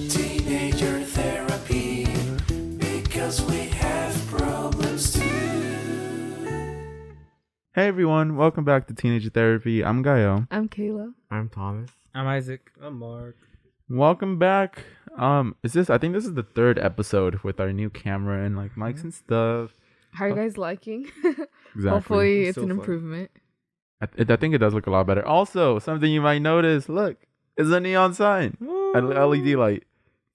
Teenager therapy, because we have problems too. Hey everyone, welcome back to Teenager Therapy. I'm Gael. I'm Kayla. I'm Thomas. I'm Isaac. I'm Mark. Welcome back. I think this is the third episode with our new camera and like mics and stuff. How are you guys liking? Exactly. Hopefully it's So an fun. improvement. I think it does look a lot better. Also, something you might notice, look, is a neon sign. An LED light.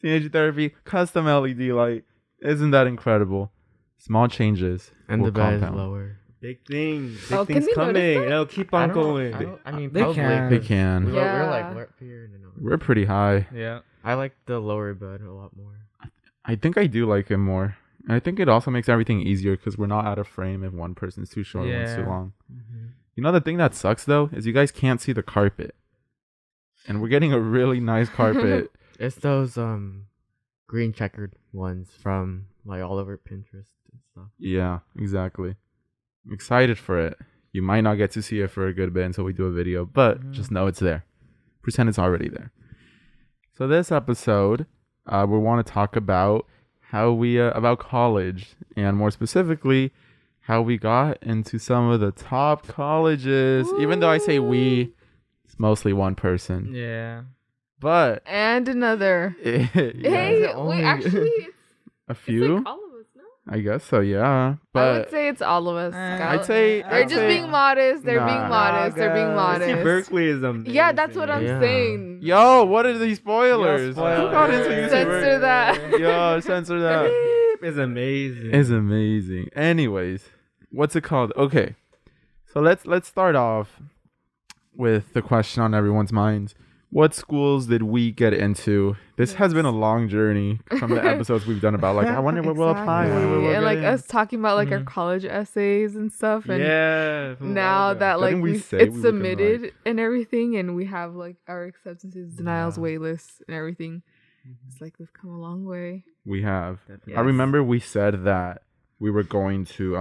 Teenager Therapy, custom LED light. Isn't that incredible? Small changes. And will the bed is compound. lower. Big things. Oh, Big can things they notice coming. that? It'll keep on going. I mean, They probably. can. They can. Yeah. We're like up here and then over. We're pretty high. Yeah. I like the lower bed a lot more. I think I do like it more. And I think it also makes everything easier because we're not out of frame if one person's too short or one's too Yeah. long. You know, the thing that sucks though is you guys can't see the carpet. And we're getting a really nice carpet. It's those green checkered ones from like all over Pinterest and stuff. Yeah, exactly. I'm excited for it. You might not get to see it for a good bit until we do a video, but just know it's there. Pretend it's already there. So this episode, we want to talk about how we about college, and more specifically, how we got into some of the top colleges. Even though I say we, it's mostly one person. Yeah. But And another. yeah, Hey, it only- wait, actually, a it's few. like all of us, no? I guess so. Yeah, I would but say it's all of us. I'd say They're just being modest. They're being Nah. modest. They're being modest. See, Berkeley is amazing. Yeah, that's what I'm Yeah. saying. Yo, what are these spoilers? Yo, Who got into spoilers. UC Censor Berkeley? that. Yo, censor that. It's amazing. It's amazing. Anyways, what's it called? Okay, so let's start off with the question on everyone's minds. What schools did we get into? This has been a long journey from the episodes we've done about like I wonder where we'll apply. I wonder where we'll And like get in. us talking about like our college essays and stuff. And Yeah. from now all that like Didn't we say it's we were gonna, submitted and everything, and we have like our acceptances, denials, wait lists, and everything. It's like we've come a long way. We have. Definitely. I remember we said that we were going to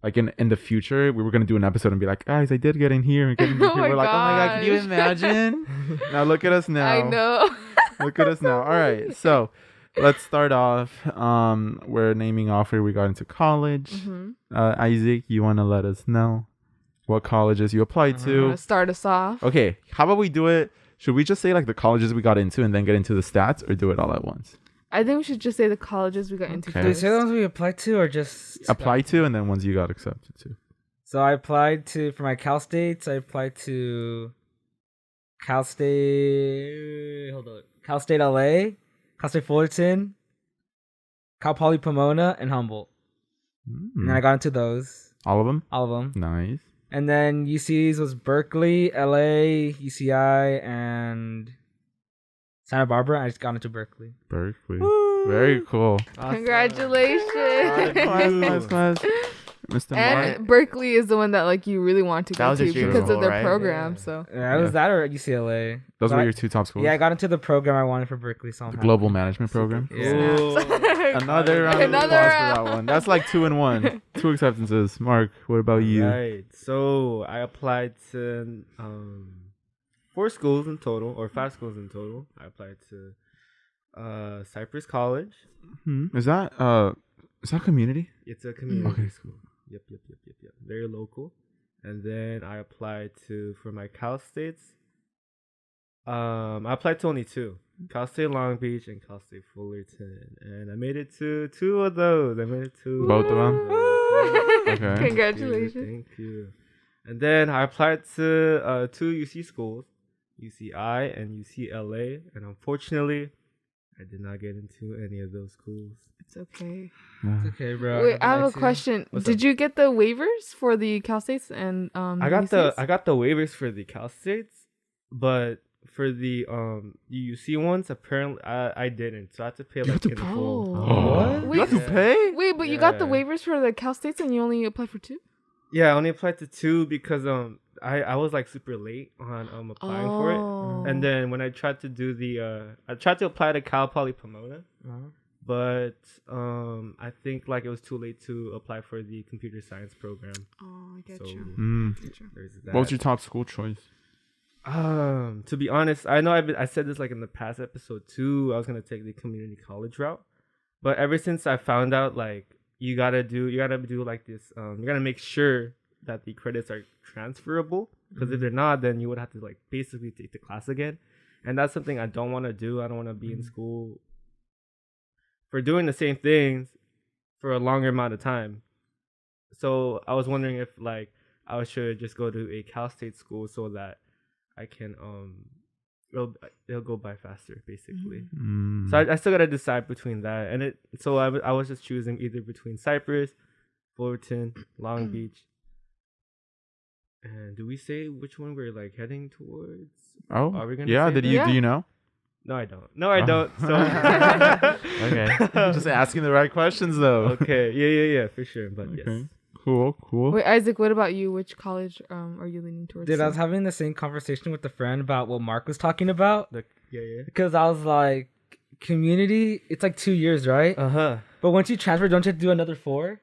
like in the future we were gonna do an episode and be like, guys, I did get in here and get in here. Oh my We're like, oh my god, can you gosh. imagine? Now look at us now. I know. Look at us now. All right, so let's start off. We're naming off where we got into college. Isaac, you want to let us know what colleges you applied to? Wanna start us off. Okay, how about we do it? Should we just say like the colleges we got into and then get into the stats, or do it all at once? I think we should just say the colleges we got into Okay. Did you first. say the ones we applied to or just Apply to and then ones you got accepted to. So I applied to for my Cal States. I applied to Cal State. Hold on. Cal State LA, Cal State Fullerton, Cal Poly Pomona, and Humboldt. And then I got into those, All of them. all of them. Nice. And then UC's was Berkeley, LA, UCI, and Santa Barbara. I just got into Berkeley. Berkeley. Very cool. Congratulations. Class. Mr. Mark. And Berkeley is the one that like you really want to That go was to your dream because of school, their right? program. Yeah. So Yeah, it was that or UCLA. Those But were I- your two top schools? Yeah, I got into the program I wanted for Berkeley. So I'm The happy. global management program. Yeah. Another round of Another applause round. for that one. That's like 2-1. 2 acceptances. Mark, what about you? Right. So I applied to 4 schools in total, or 5 schools in total. I applied to Cypress College. Is that community? It's a community Okay. school. Yep. Very local. And then I applied for my Cal States. I applied to only 2. Cal State Long Beach and Cal State Fullerton. And I made it to 2 of those. I made it to Both of them? Okay. Congratulations. Thank you. And then I applied to 2 UC schools, UCI and UCLA. And unfortunately, I did not get into any of those schools. it's okay. Okay, bro. Wait, I have a question. What's Did up? you get the waivers for the Cal States and I got UCs? the waivers for the Cal States, but for the UC ones, apparently I didn't. So I had to pay You like had to in pay? full. What? You have to Yeah. pay? Wait, but you got the Yeah. waivers for the Cal States and you only applied for 2? Yeah, I only applied to 2 because I was like super late on applying for it. And then when I tried to do I tried to apply to Cal Poly Pomona, but I think like it was too late to apply for the computer science program. Oh, I get So you. there's that. What was your top school choice? To be honest, I know I said this like in the past episode too. I was gonna take the community college route, but ever since I found out like you gotta do like this, you gotta make sure that the credits are transferable, because if they're not, then you would have to like basically take the class again, and that's something I don't want to do. I don't want to be in school for doing the same things for a longer amount of time. So I was wondering if like I should just go to a Cal State school so that I can it'll go by faster basically. So I still gotta decide between that, and I was just choosing either between Cypress, Fullerton, Long Beach. And do we say which one we're like heading towards? Oh, are we gonna yeah. say Do you know? No, I don't. No, I don't. So Okay, just asking the right questions though. okay, yeah, for sure. But Okay. yes. Cool. Wait, Isaac, what about you? Which college are you leaning towards? Dude, I was having the same conversation with a friend about what Mark was talking about. Yeah. Because I was like, community, it's like 2 years, right? Uh-huh. But once you transfer, don't you have to do another 4?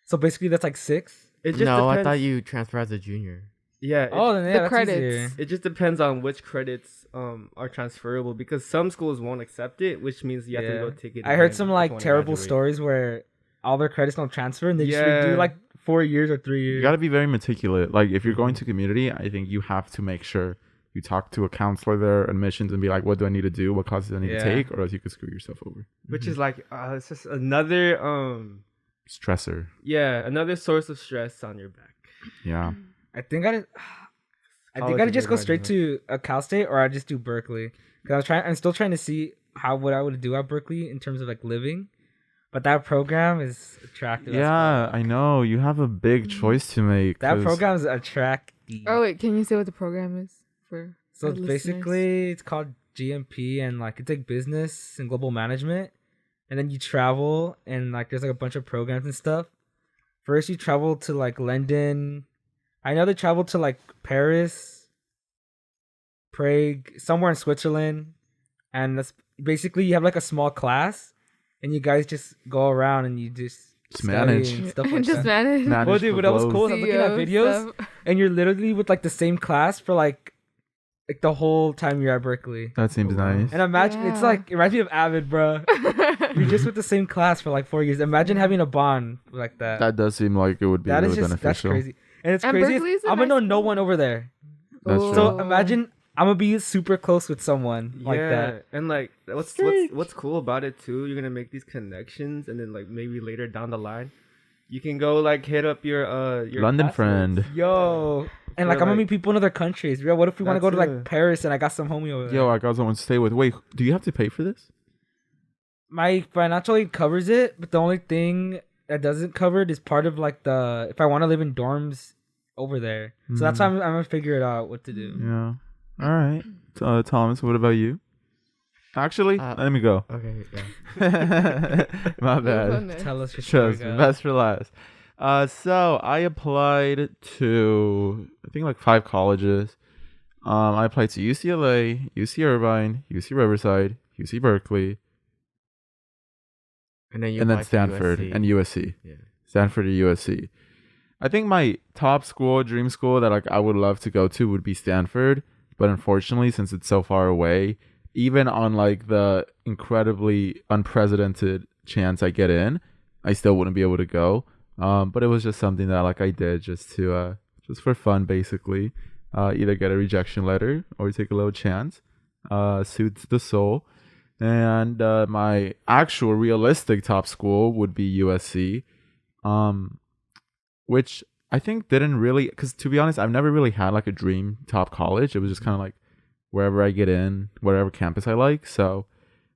So basically, that's like 6. It just No, I depends. thought you transfer as a junior. Yeah. Then yeah, the that's credits. easier. It just depends on which credits are transferable, because some schools won't accept it, which means you have to go take it. I heard again some if you like wanna terrible graduate. stories where all their credits don't transfer and they just Yeah. do like 4 years or 3 years. You got to be very meticulous. Like if you're going to community, I think you have to make sure you talk to a counselor there, admissions, and be like, what do I need to do? What classes do I need to take? Or else you could screw yourself over. Which is like it's just another Stressor. another source of stress on your back. Yeah. I think I College I'd is just go very straight hard, to a Cal State, or I just do Berkeley. Cause I'm still trying to see what I would do at Berkeley in terms of like living, but that program is attractive. as Yeah, fuck. I know. You have a big choice to make. That 'cause- program is attractive. Oh wait, can you say what the program is for? So our listeners? basically, it's called GMP, and like it's like business and global management, and then you travel, and like there's like a bunch of programs and stuff. First, you travel to like London. I know they travel to like Paris, Prague, somewhere in Switzerland, and that's basically you have like a small class, and you guys just go around and you just study manage. and stuff like just that. manage. Manage Well, dude, the but that was globe. cool. I'm looking at CEO videos, stuff. and you're literally with like the same class for like the whole time you're at Berkeley. That seems nice. And imagine it's Yeah. like it reminds me of Avid, bro. You're just with the same class for like 4 years. Imagine having a bond like that. That does seem like it would be That really is just beneficial. that's crazy. And it's And crazy. Berkeley's a I'm gonna know nice no school. one over there. That's Oh. true. So imagine I'm gonna be super close with someone like that. And like what's cool about it too, you're gonna make these connections, and then like maybe later down the line you can go like hit up your London classmates. friend. Yo. And For, like I'm gonna like- meet people in other countries. Yo, what if we want to That go to too. like Paris and I got some homie over there? Yo, I got someone to stay with. Wait, do you have to pay for this? My financial aid covers it, but the only thing that doesn't cover it is part of like the if I want to live in dorms over there. So that's why I'm gonna figure it out what to do. Yeah. All right. Thomas, what about you? Actually, let me go. Okay, yeah. My Who's bad. on there? Tell us your story, Trust me, guys. best for last. So I applied to I think like 5 colleges. I applied to UCLA, UC Irvine, UC Riverside, UC Berkeley, And then you and then applied to Stanford USC. and USC. Yeah. Stanford or USC. I think my top school, dream school that like I would love to go to would be Stanford, but unfortunately, since it's so far away, even on like the incredibly unprecedented chance I get in, I still wouldn't be able to go. But it was just something that like I did just to just for fun, basically. Either get a rejection letter or take a little chance. Suits the soul. And my actual realistic top school would be USC, which I think didn't really, because to be honest, I've never really had like a dream top college. It was just kind of like wherever I get in, whatever campus I like. So,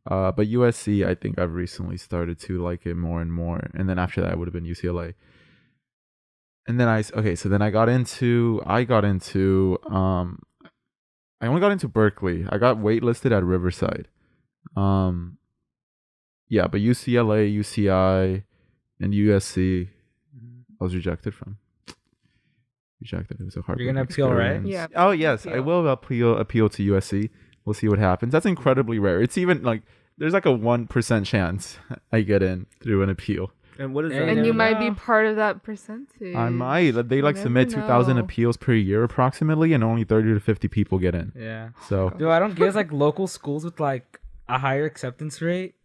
but USC, I think I've recently started to like it more and more. And then after that, it would have been UCLA. And then I got into I only got into Berkeley. I got waitlisted at Riverside. Yeah, but UCLA, UCI, and USC, I was rejected from. Rejected. It was a hard. You're gonna appeal, right? Yeah. Oh yes, I Appeal. will appeal to USC. We'll see what happens. That's incredibly rare. It's even like there's like a 1% chance I get in through an appeal. And what is And that? And you Yeah. might be part of that percentage. I might. They like You submit never 2,000 know. appeals per year approximately, and only 30 to 50 people get in. Yeah. So Dude, I don't guess like local schools with like a higher acceptance rate,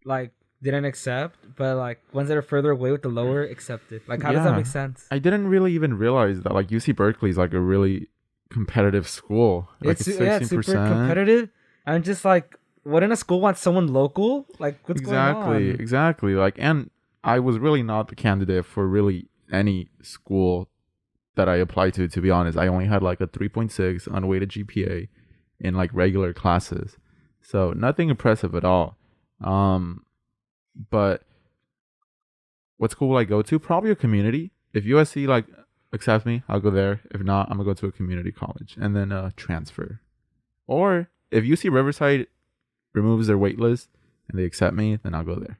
like didn't accept, but like ones that are further away with the lower accepted. Like, how does that Yeah. make sense? I didn't really even realize that like UC Berkeley is like a really competitive school. Like it's 16%. It's super competitive. I'm just like, wouldn't a school want someone local? Like, what's going on? Exactly. Like, and I was really not the candidate for really any school that I applied to be honest. I only had like a 3.6 unweighted GPA in like regular classes. So nothing impressive at all. But what school will I go to? Probably a community. If USC like accepts me, I'll go there. If not, I'm gonna go to a community college and then transfer. Or if UC Riverside removes their wait list and they accept me, then I'll go there.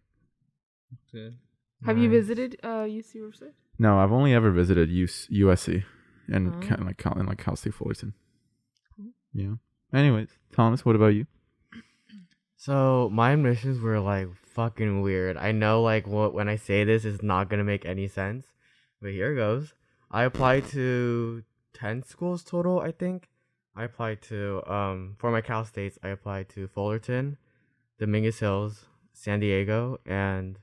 Good. Have you Nice. visited UC Riverside? No, I've only ever visited USC and Oh. kind of like Cal State Fullerton. Yeah. Anyways, Thomas, what about you? So my admissions were like fucking weird. I know like when I say this is not gonna make any sense, but here goes. I applied to 10 schools total, I think. I applied to for my Cal States, I applied to Fullerton, Dominguez Hills, San Diego, and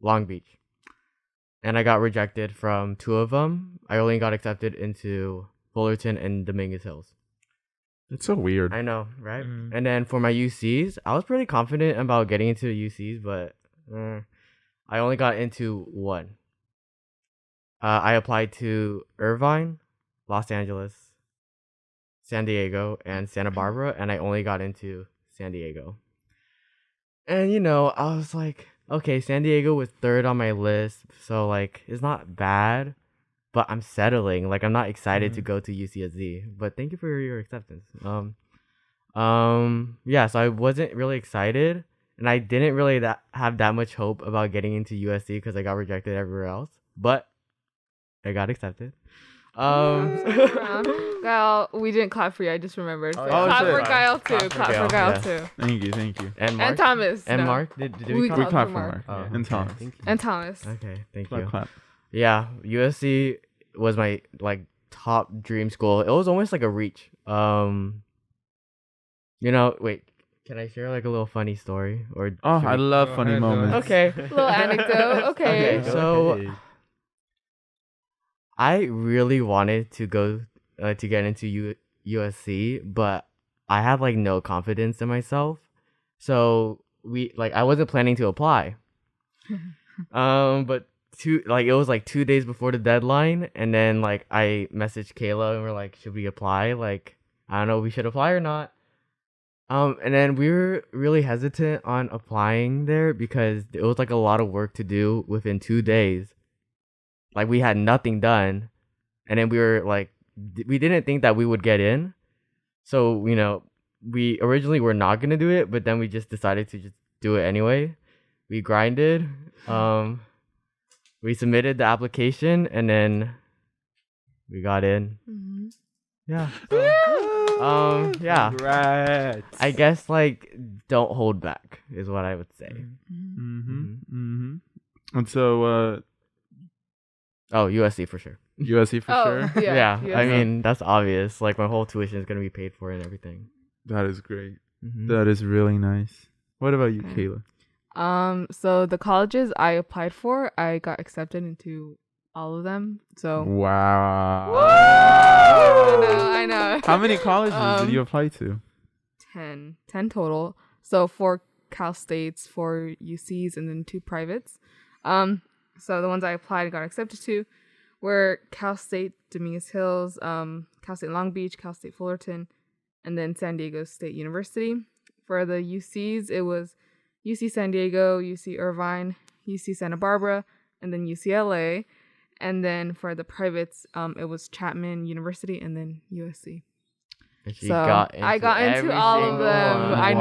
Long Beach. And I got rejected from 2 of them. I only got accepted into Fullerton and Dominguez Hills. It's so weird. I know, right? Mhm. And then for my UCs, I was pretty confident about getting into the UCs, but I only got into 1. I applied to Irvine, Los Angeles, San Diego, and Santa Barbara, and I only got into San Diego. And you know, I was like, okay, San Diego was 3rd on my list, so like it's not bad, but I'm settling. Like I'm not excited to go to UCSD. But thank you for your acceptance. Yeah, so I wasn't really excited, and I didn't really have that much hope about getting into USC because I got rejected everywhere else. But I got accepted. Kyle, we didn't clap for you. I just remembered. So Oh, yeah. clap Oh, for shit. Kyle too. Clap for Clap for Kyle, Kyle yes. too. Thank you. And Mark. And Thomas. And no. Mark. Did we We clap? We clap clap for for Mark. Mark. Oh, And okay, Thomas. thank you. And Thomas. Okay, thank Clap, you. clap. Yeah, USC was my like top dream school. It was almost like a reach. You know, wait, can I share like a little funny story or? Oh, should I we- love Go funny ahead, go moments. ahead. Okay. Little anecdote. Okay. Okay, so I really wanted to go to get into USC, but I had like no confidence in myself. So I wasn't planning to apply. But it was like 2 days before the deadline, and then like I messaged Kayla and we're like, should we apply? Like, I don't know if we should apply or not. And then we were really hesitant on applying there because it was like a lot of work to do within 2 days. Like we had nothing done, and then we were like, we didn't think that we would get in. So, you know, we originally were not gonna do it, but then we just decided to just do it anyway. We grinded. We submitted the application, and then we got in. Mhm. Yeah. Yeah. Congrats. I guess like don't hold back is what I would say. And so Oh, USC for sure. USC for Oh, sure. yeah. I mean that's obvious. Like my whole tuition is gonna be paid for and everything. That is great. Mhm. That is really nice. What about you, Okay. Kayla? So the colleges I applied for, I got accepted into all of them. So Wow. I know. How many colleges did you apply to? 10 total. So 4 Cal States, 4 UCs, and then 2 privates. So the ones I applied and got accepted to were Cal State Dominguez Hills, Cal State Long Beach, Cal State Fullerton, and then San Diego State University. For the UCs, it was UC San Diego, UC Irvine, UC Santa Barbara, and then UCLA. And then for the privates, it was Chapman University and then USC. And she So got I got into every all of single them. one. I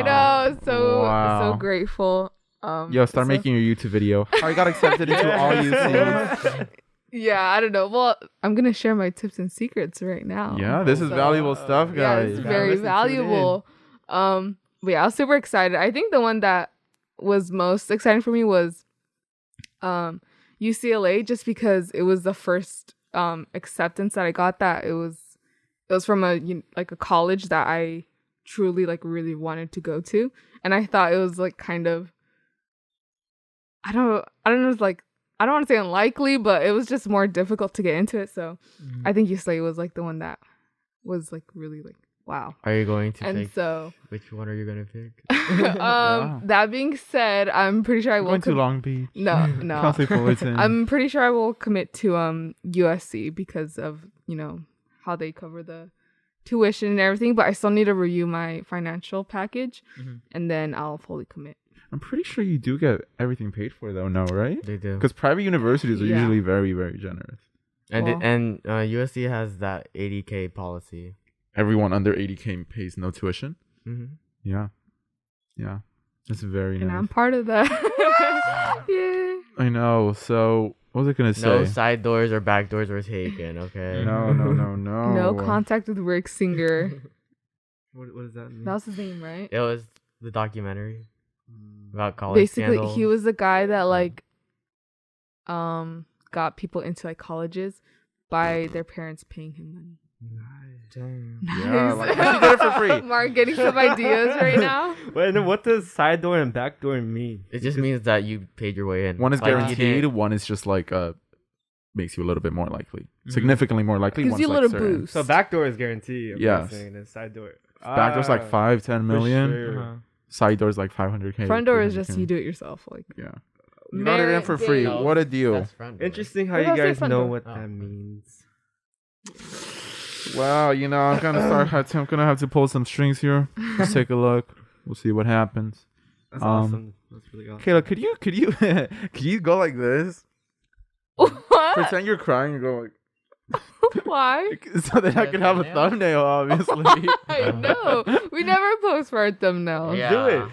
know. So Wow. grateful. Yo, start so- making your YouTube video. I got accepted into all UCs. Yeah, I don't know. Well, I'm gonna share my tips and secrets right now. Yeah, this is So- valuable stuff, Yeah, guys. it's Gotta very listen, tune in. valuable. But yeah, I was super excited. I think the one that was most exciting for me was UCLA just because it was the first acceptance that I got. That it was from a college that I truly like really wanted to go to, and I thought it was like kind of I don't know, it's like I don't want to say unlikely, but it was just more difficult to get into it. So I think UCLA was like the one that was like really like wow. Are you going to And pick? so Which one are you gonna pick? that being said, I'm pretty sure I will Going to Long Beach. No. Cal State Fullerton. I'm pretty sure I will commit to USC because of, how they cover the tuition and everything, but I still need to review my financial package and then I'll fully commit. I'm pretty sure you do get everything paid for though, no, right? They do. Because private universities are Yeah. usually very, very generous. And USC has that 80K policy. Everyone under 80K pays no tuition. Mm-hmm. Yeah. That's very And nice. I'm part of that. Yeah. I know. So what was I gonna say? No side doors or back doors were taken. Okay. No. No contact with Rick Singer. What does that mean? That was his name, right? It was the documentary about college Basically, scandals. he was the guy that like got people into like colleges by their parents paying him money. Damn. Yeah, like, she did it for free. Mark getting some ideas right now. Wait, and then what does side door and back door mean? It just means that you paid your way in. One is Like, you guaranteed. didn't- One is just like makes you a little bit more likely, significantly more likely. Gives One's you a like little certain. boost. So back door is guaranteed. I'm Yes. guessing, and then side door. Back door's like 5-10 million. Sure. Uh-huh. Side door's like 500K. Front door is 300K. just you do it yourself. Like Yeah. You got it in for free. Merit What a deal. That's front door. Interesting how What you about guys front know door? what Oh. that means. Well, I'm gonna have to pull some strings here. Let's take a look. We'll see what happens. That's awesome. That's really awesome. Kayla, could you could you go like this? What? Pretend you're crying and go like Why? so that I Yeah, can have a thumbnail, obviously. I know. We never post for our thumbnails. Yeah. Do it.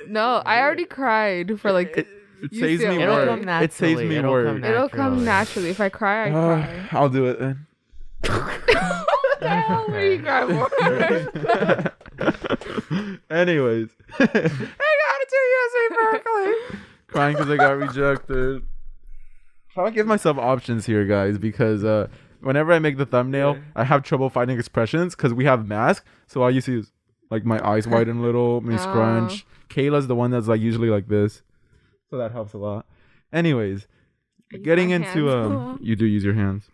No, I already cried for like. It You saves see me it. It'll work. come It saves naturally. me It'll work. come It'll come naturally. naturally. If I cry, I cry. I'll do it then. What the hell were you crying for? Anyways, I got it to USC Berkeley. Crying because I got rejected. Trying to give myself options here, guys, because whenever I make the thumbnail, I have trouble finding expressions because we have masks. So all you see is like my eyes widen a little, me scrunch. Kayla's the one that's like usually like this, so that helps a lot. Anyways, I use getting my into hands. you do use your hands,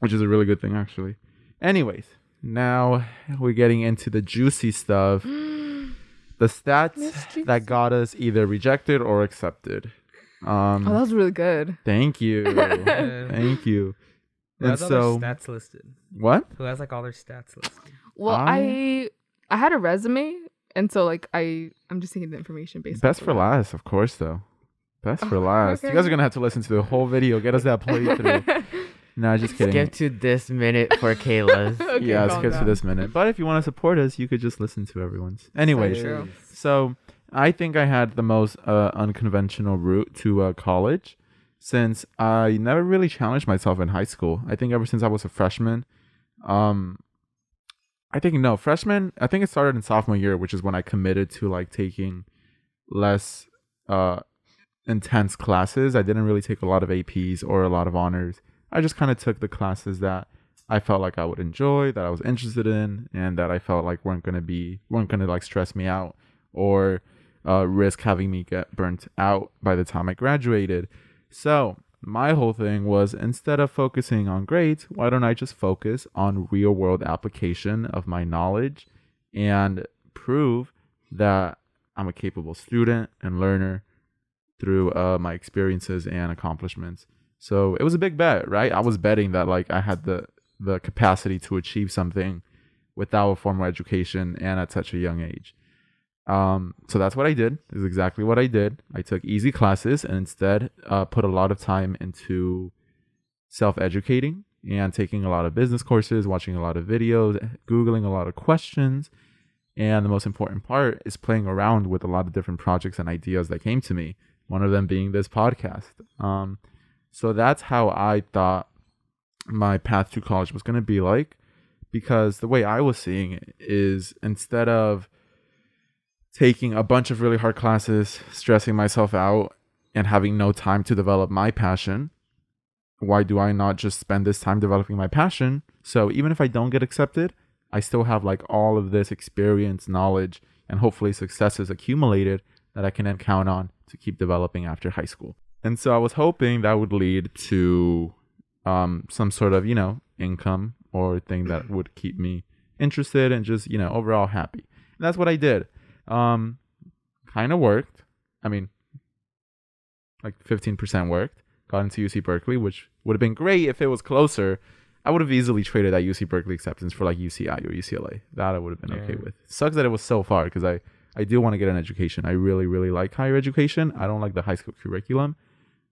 which is a really good thing actually. Anyways, now we're getting into the juicy stuff. The stats Miss that got us either rejected or accepted. Oh, that was really good. Thank you. Thank you. Who And has all so their stats listed? what? Who has like all their stats listed? Well, I- I had a resume, and so like I'm just taking the information based. Best off for of that. last, of course though. Best for last. You okay. guys are gonna have to listen to the whole video. Get us that playthrough. Nah, just kidding. Skip to this minute for Kayla's. Okay, Yeah, calm skip to down. this minute. But if you want to support us, you could just listen to everyone's. Anyways, True. so I think I had the most unconventional route to college, since I never really challenged myself in high school. I think ever since I was a freshman, I think it started in sophomore year, which is when I committed to like taking less intense classes. I didn't really take a lot of APs or a lot of honors. I just kind of took the classes that I felt like I would enjoy, that I was interested in, and that I felt like weren't gonna like stress me out or risk having me get burnt out by the time I graduated. So my whole thing was, instead of focusing on grades, why don't I just focus on real world application of my knowledge and prove that I'm a capable student and learner through my experiences and accomplishments. So it was a big bet, right? I was betting that like I had the capacity to achieve something without a formal education and at such a young age. So that's what I did. This is exactly what I did. I took easy classes and instead put a lot of time into self-educating and taking a lot of business courses, watching a lot of videos, Googling a lot of questions. And the most important part is playing around with a lot of different projects and ideas that came to me. One of them being this podcast. So that's how I thought my path to college was going to be like, because the way I was seeing it is, instead of taking a bunch of really hard classes, stressing myself out, and having no time to develop my passion, why do I not just spend this time developing my passion? So even if I don't get accepted, I still have like all of this experience, knowledge, and hopefully successes accumulated that I can then count on to keep developing after high school. And so I was hoping that would lead to some sort of, income or thing that would keep me interested and just, overall happy. And that's what I did. Kind of worked. I mean, like 15% worked. Got into UC Berkeley, which would have been great if it was closer. I would have easily traded that UC Berkeley acceptance for like UCI or UCLA. That I would have been okay with. Sucks that it was so far because I do want to get an education. I really, really like higher education. I don't like the high school curriculum.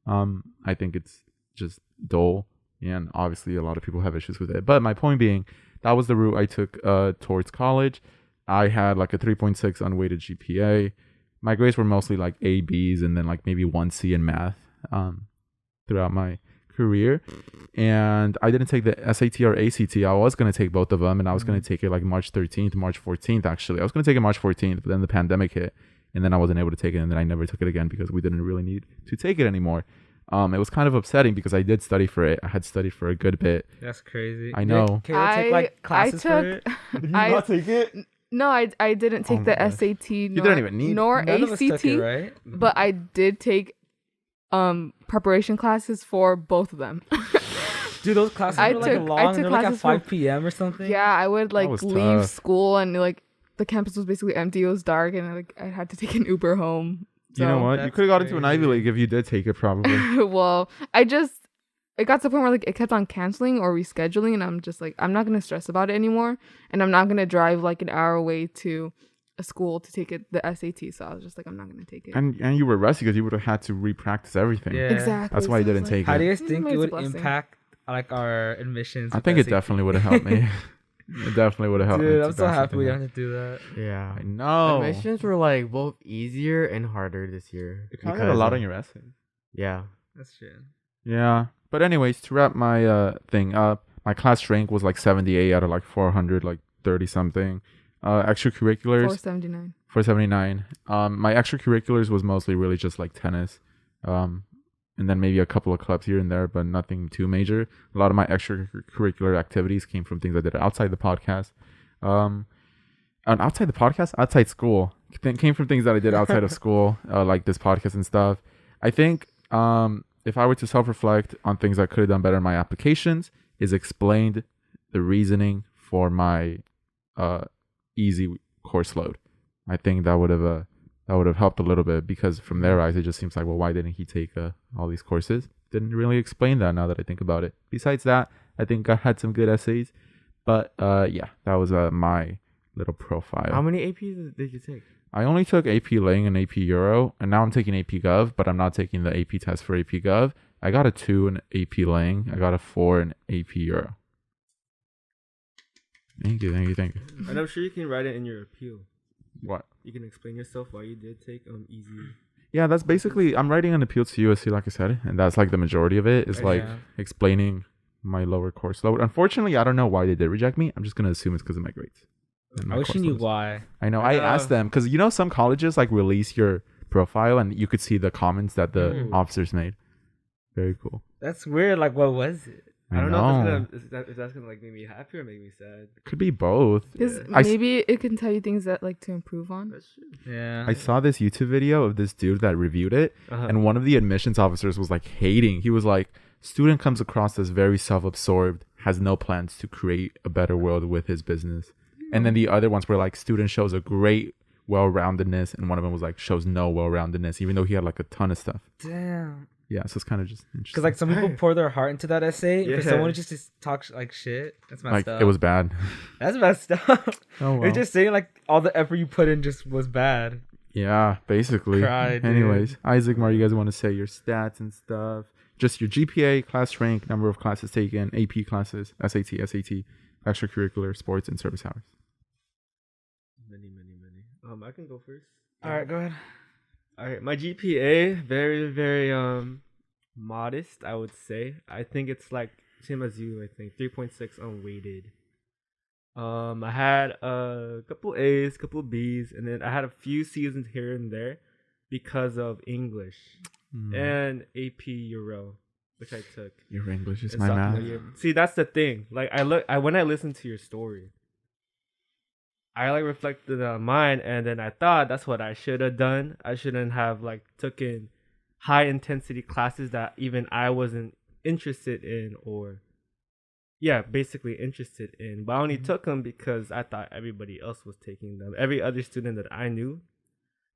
I think it's just dull, and obviously a lot of people have issues with it. But my point being, that was the route I took towards college. I had like a 3.6 unweighted GPA. My grades were mostly like A, Bs, and then like maybe 1 C in math throughout my career. And I didn't take the SAT or ACT. I was going to take both of them, and I was going to take it like March 13th, March 14th actually. I was going to take it March 14th, but then the pandemic hit, and then I wasn't able to take it, and then I never took it again because we didn't really need to take it anymore. It was kind of upsetting because I did study for it. I had studied for a good bit. That's crazy. I know. Did Kayla take like classes for it? Did you not take it? No, I didn't take the gosh. SAT didn't even need nor None of us took ACT, it, right? but I did take preparation classes for both of them. Dude, those classes I were like took- I long. took They're like at classes 5 p.m. or something. Yeah, I would like was leave tough. school and like the campus was basically empty. It was dark, and I had to take an Uber home. You know So- what? You That's could have got into an Ivy crazy. League if you did take it, probably. Well, it got to the point where like it kept on canceling or rescheduling, and I'm just like, I'm not gonna stress about it anymore, and I'm not gonna drive like an hour away to a school to take the SAT. So I was just like, I'm not gonna take it. and you were rusty because you would have had to re-practice everything. Yeah. Exactly. That's why I So I was didn't like, take How do it. you guys think Maybe it it's a would blessing. impact like our admissions? I with think it SAT? definitely would have helped me. It definitely would have helped me. Dude, to I'm so pass happy we something don't have to do that. Yeah. I know. Admissions were like both easier and harder this year. You kind of got a lot on your essay. Yeah. That's true. Yeah. But anyways, to wrap my thing up, my class rank was like 78 out of like 400, like 30 something. Extracurriculars 479. 479. My extracurriculars was mostly really just like tennis. And then maybe a couple of clubs here and there, but nothing too major. A lot of my extracurricular activities came from things I did outside the podcast. And outside the podcast, outside school, came from things that I did outside of school, like this podcast and stuff. I think if I were to self-reflect on things I could have done better in my applications, is explained the reasoning for my easy course load. I think that would have helped a little bit, because from their eyes it just seems like, well, why didn't he take all these courses? Didn't really explain that now that I think about it. Besides that, I think I had some good essays, but yeah, that was my little profile. How many APs did you take? I only took AP Ling and AP Euro, and now I'm taking AP Gov, but I'm not taking the AP test for AP Gov. I got a 2 in AP Ling. I got a 4 in AP Euro. Thank you. And I'm sure you can write it in your appeal. What? You can explain yourself why you did take easy. Yeah, that's basically, I'm writing an appeal to USC, like I said, and that's like the majority of it is like Yeah. explaining my lower course load. Unfortunately, I don't know why they did reject me. I'm just going to assume it's because of my grades. and my I wish you course knew loads. why. I know. I asked them because some colleges like release your profile and you could see the comments that the officers made. Very cool. That's weird. Like, what was it? I don't know if that's gonna like make me happy or make me sad. Could be both. Because I s- maybe it can tell you things that like to improve on. That's true. Yeah. I saw this YouTube video of this dude that reviewed it, Uh-huh. and one of the admissions officers was like hating. He was like, student comes across as very self-absorbed, has no plans to create a better world with his business. And then the other ones were like, student shows a great well-roundedness, and one of them was like, shows no well-roundedness, even though he had like a ton of stuff. Damn. Yeah, so it's kind of just interesting. Because like some people pour their heart into that essay, and for Yeah. someone just to talk like shit, that's messed like up. it was bad. That's messed up. Oh well. It's just saying like all the effort you put in just was bad. Yeah, basically. Cry, dude. Anyways, Isaac, Mar, you guys want to say your stats and stuff? Just your GPA, class rank, number of classes taken, AP classes, SAT, extracurricular, sports, and service hours. Many. I can go first. All right, go ahead. All right, my GPA very modest, I would say. I think it's like same as you. I think 3.6 unweighted. I had a couple A's, couple B's, and then I had a few C's here and there because of English. and AP Euro, which I took. Your English is in my sophomore math. year. See, that's the thing. Like when I listened to your story, I like reflected on mine, and then I thought that's what I should have done. I shouldn't have like taken high intensity classes that even I wasn't interested in, or basically interested in. But I only took them because I thought everybody else was taking them. Every other student that I knew,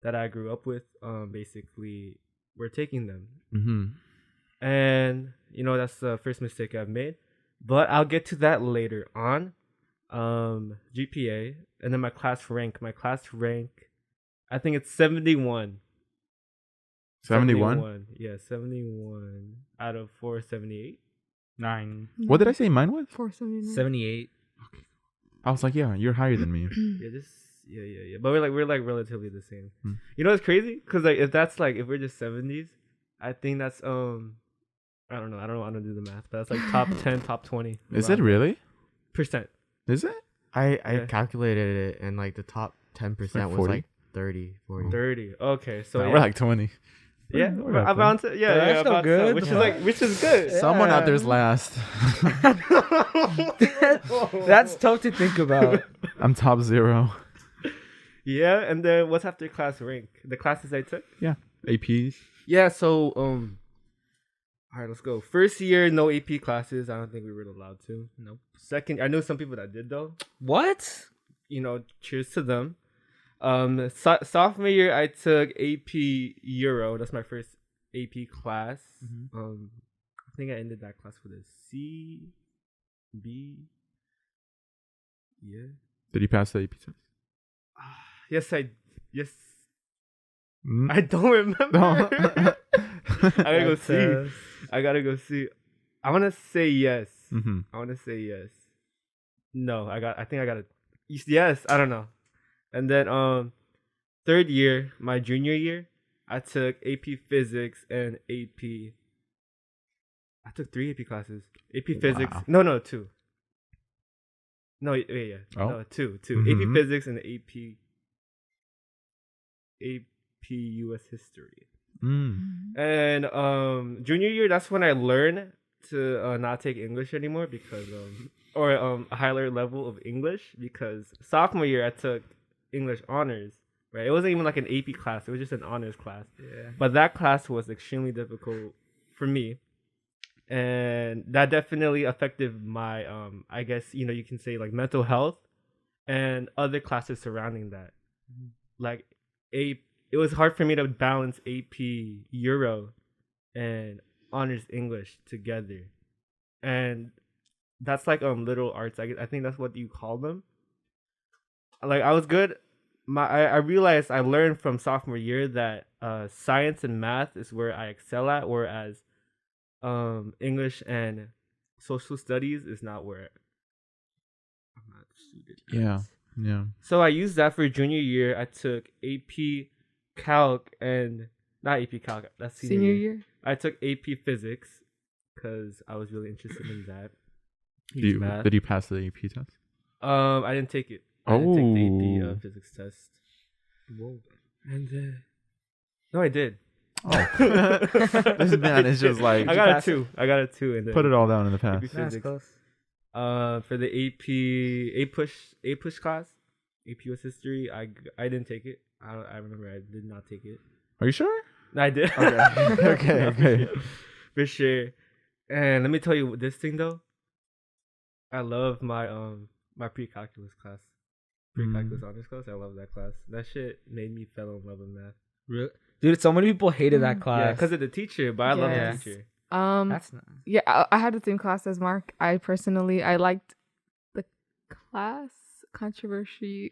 that I grew up with, basically were taking them. Mm-hmm. And that's the first mistake I've made. But I'll get to that later on. GPA, and then my class rank. My class rank, I think it's 71. 71? Yeah, 71 out of 478. 9. What did I say mine was? 479. 78. I was like, yeah, you're higher than me. Yeah. But we're like relatively the same. Hmm. You know what's crazy? Because like if we're just 70s, I think that's I don't know. I don't want to do the math, but that's like top 10, top 20. Is it really? percent? Is it? I Yeah. calculated it, and like the top 10% Like was 40? like 30, 40. 30. Okay, so No, we're like 20. yeah, we're I'm about to, That's still about to, good. which is good. Someone out there's last. That's tough to think about. I'm top 0. Yeah, and then what's after class rank? The classes I took? APs. Yeah, so all right, let's go. First year, no AP classes. I don't think we were allowed to. Nope. Second, I know some people that did though. What? Cheers to them. Sophomore year, I took AP Euro. That's my first AP class. I think I ended that class with a C, B. Yeah. Did you pass the AP test? Yes. Mm. I don't remember. No. I gotta go see. I want to say yes. Mm-hmm. I want to say yes. No, I think I got it. Yes, I don't know. And then third year, my junior year, I took AP Physics and AP. I took 3 AP classes. AP Physics. Wow. No, 2. No, yeah. Oh. No, 2. Mhm. AP Physics and AP US History. Mm. And junior year, that's when I learned to not take English anymore because or a higher level of English, because sophomore year I took English honors, right? It wasn't even like an AP class, it was just an honors class. Yeah. But that class was extremely difficult for me, and that definitely affected my I guess you can say like mental health and other classes surrounding that. Like it was hard for me to balance AP Euro and honors English together, and that's like little arts. I think that's what you call them. Like I was good. I realized I learned from sophomore year that science and math is where I excel at, whereas English and social studies is not where I'm not suited. at. Yeah. So I used that for junior year. I took AP Calc and not AP Calc. That's Senior year? I took AP Physics because I was really interested in that. Did you pass the AP test? I didn't take it. I didn't take the AP Physics test. Whoa. And no, I did. Oh. This man is just like, I got a 2. I got a 2 and then put it all down in the AP past. That's Physics. close. For the A push class, AP US History, I didn't take it. I remember I did not take it. Are you sure? No, I did. Okay. Okay. For sure. And let me tell you this thing though. I love my my pre-calculus class. Pre-calculus honors class. I love that class. That shit made me fell in love with math. Really? Dude, so many people hated that class. Yeah, because of the teacher, but I love the Yes. teacher. That's nice. Yeah, I had the same class as Mark. I liked the class controversial.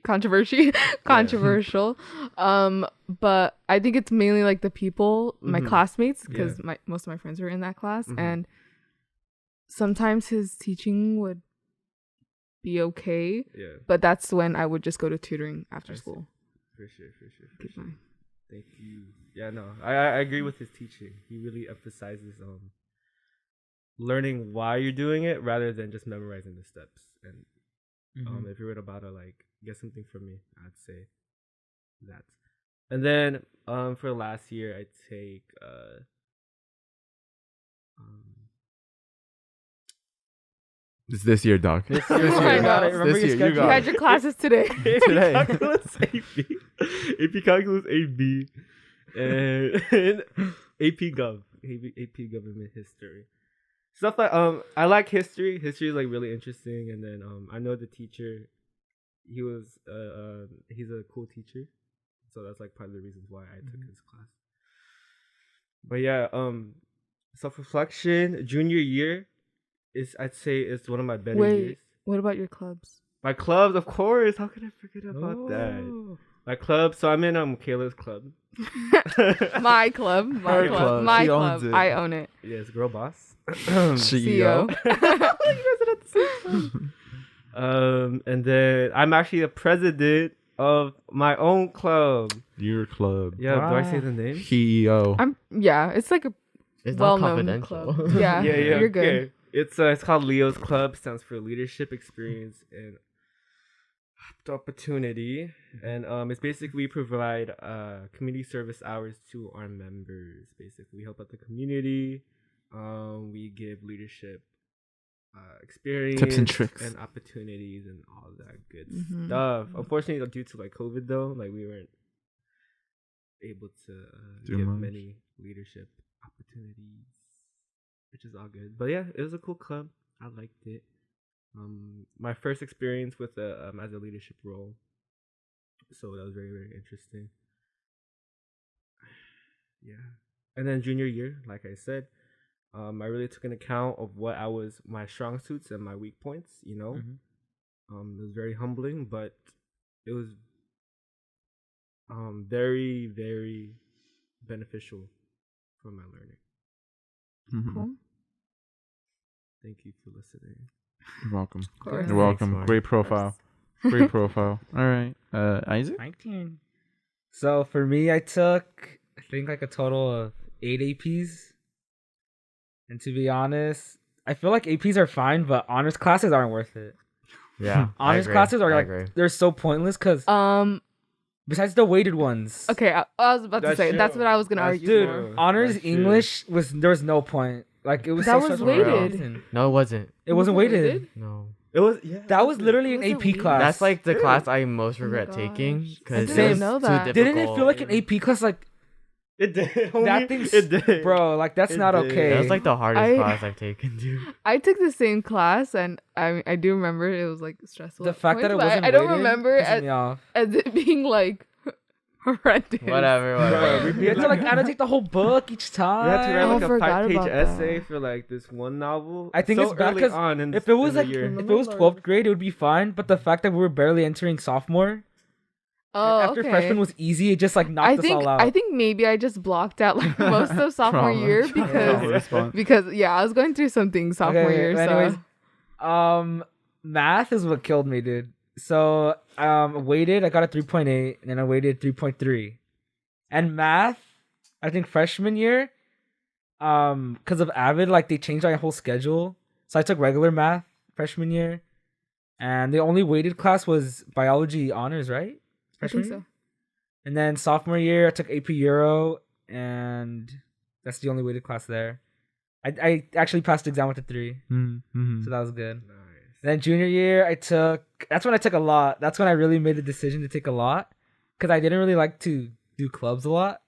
But I think it's mainly like the people, my Mhm. classmates, because most of my friends were in that class, Mhm. and sometimes his teaching would be okay, Yeah, but that's when I would just go to tutoring after I see. school. for sure. Goodbye. Thank you. Yeah, no, I agree with his teaching. He really emphasizes learning why you're doing it rather than just memorizing the steps. And if you were about to like get something from me, I'd say that. And then for last year, I take It's this year, Doc. This Oh year, my God. Remember This your year, you schedule? You got had your classes today. Today. Calculus AB, AP Calculus AB, and AP Gov, AP Government History. Stuff like I like history. History is like really interesting, and then I know the teacher. He was he's a cool teacher, so that's like part of the reasons why I took his class. But yeah, self-reflection junior year is, I'd say, is one of my better years. Wait, what about your clubs? My clubs, of course. How could I forget about that? My club. So I'm in Kayla's club. My club. My Her club. club. My She club. owns it. I own it. Yes, girl boss. CEO. And then I'm actually the president of my own club. Your club. Yeah, do I say Wow. the name? CEO. It's like a It's not well-known confidential. club. Yeah, you're good. Okay. It's called Leo's Club. Stands for Leadership Experience and Opportunity, and it's basically we provide community service hours to our members. Basically, we help out the community. We give leadership experience, Tips and tricks. and opportunities, and all that good Mhm. stuff. Unfortunately, due to like COVID, though, like we weren't able to Do give much. many leadership opportunities, which is all good. But yeah, it was a cool club. I liked it. My first experience with as a leadership role, so that was very, very interesting. Yeah, and then junior year, like I said, I really took an account of what my strong suits and my weak points. You know, it was very humbling, but it was very, very beneficial for my learning. Mhm. Cool. Thank you for listening. You're welcome. course. You're welcome. Mark. Great profile. Great profile. All right. Isaac? 19. So for me, I took, I think, like a total of 8 APs. And to be honest, I feel like APs are fine, but honors classes aren't worth it. Yeah. I Honors agree. classes are I like, agree. they're so pointless because besides the weighted ones. Okay, I was about to That's say that's true. what I was gonna That's argue Dude, true. for. honors That's true. English there was no point. Like it was That so was stressful for no weighted. reason. No, it wasn't. It wasn't weighted. weighted? No. It was That was literally an Was it AP weighted? class. That's like the Dude. class I most Oh my regret taking gosh. because I it didn't was know too that. difficult. Didn't it feel like an AP class? Like It did. that homie. thing's It did, bro. Like that's It not did. okay. That was like the hardest I- class I've taken, dude. I took the same class, and I do remember it was like stressful. the at fact that it points, but wasn't. I don't weighted remember pisses me as off. it being like horrendous. Whatever. Bro, We had to like annotate the whole book each time. We had to Oh, write I like a forgot 5-page about essay that. for like this one novel. I think so it's bad early 'cause on in If it was in the like year. if it was 12th grade, it would be fine. But the fact that we were barely entering sophomore, Oh, after okay. freshman was easy, it just like knocked I us think all out. I think maybe I just blocked out like most of sophomore Trauma. year Trauma response. because I was going through something sophomore Okay, year. anyways, So math is what killed me, dude. So weighted, I got a 3.8, and then I weighted 3.3. And math, I think freshman year, because of Avid, like they changed my whole schedule. So I took regular math freshman year, and the only weighted class was biology honors, right? I think Freshman year? so. And then sophomore year, I took AP Euro, and that's the only weighted class there. I actually passed the exam with a 3, Mm-hmm. so that was good. Nice. Then junior year, that's when I took a lot. That's when I really made the decision to take a lot, because I didn't really like to do clubs a lot.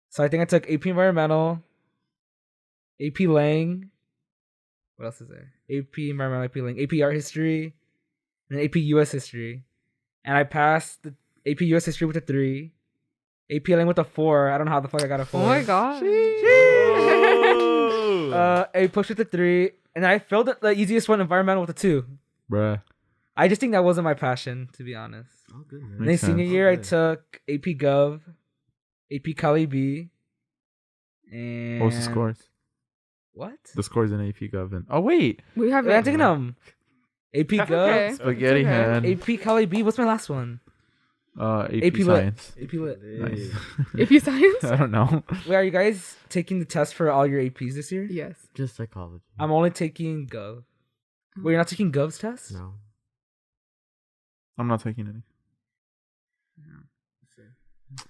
So I think I took AP Environmental, AP Lang. What else is there? AP Environmental, AP Lang, AP Art History, and AP US History. And I passed the AP US History with a 3, AP Lang with a 4. I don't know how the fuck I got a 4. Oh my god. I pushed with a 3, and I failed the easiest one, Environmental, with a 2. Bruh. I just think that wasn't my passion, to be honest. Oh, good, man. And then Makes senior sense. year, I Okay. took AP Gov, AP Cali B, and What was the scores? What? The scores in AP Gov. Oh, wait. We have I'm taking them. AP Gov, Okay. Spaghetti okay. hand. AP Cali B. What's my last one? AP AP Lit. Science. AP Lit. Nice. AP Science? I don't know. Wait, are you guys taking the test for all your APs this year? Yes. Just psychology. I'm only taking Gov. Wait, you're not taking Gov's test? No. I'm not taking any.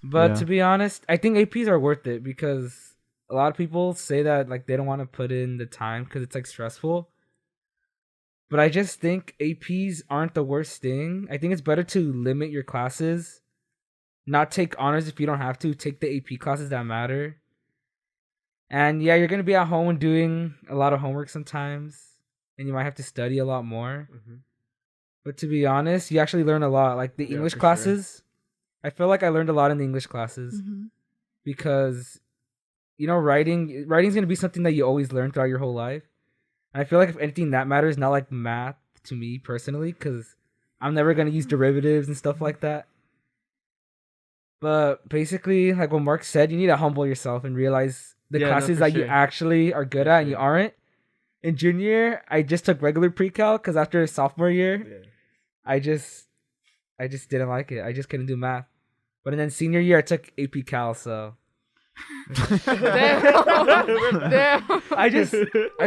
But Yeah. to be honest, I think APs are worth it because a lot of people say that like they don't want to put in the time because it's like stressful. But I just think APs aren't the worst thing. I think it's better to limit your classes, not take honors if you don't have to. Take the AP classes that matter. And yeah, you're gonna be at home and doing a lot of homework sometimes, and you might have to study a lot more. Mm-hmm. But to be honest, you actually learn a lot. Like the English classes, I feel like I learned a lot in the English classes because, you know, writing's gonna be something that you always learn throughout your whole life. And I feel like if anything that matters, not like math to me personally, because I'm never gonna use derivatives and stuff like that. But basically, like what Mark said, you need to humble yourself and realize the classes that you actually are good at and you aren't. In junior year, I just took regular pre-cal because after sophomore year, I just didn't like it. I just couldn't do math. But then senior year, I took AP Cal, so. Damn. I just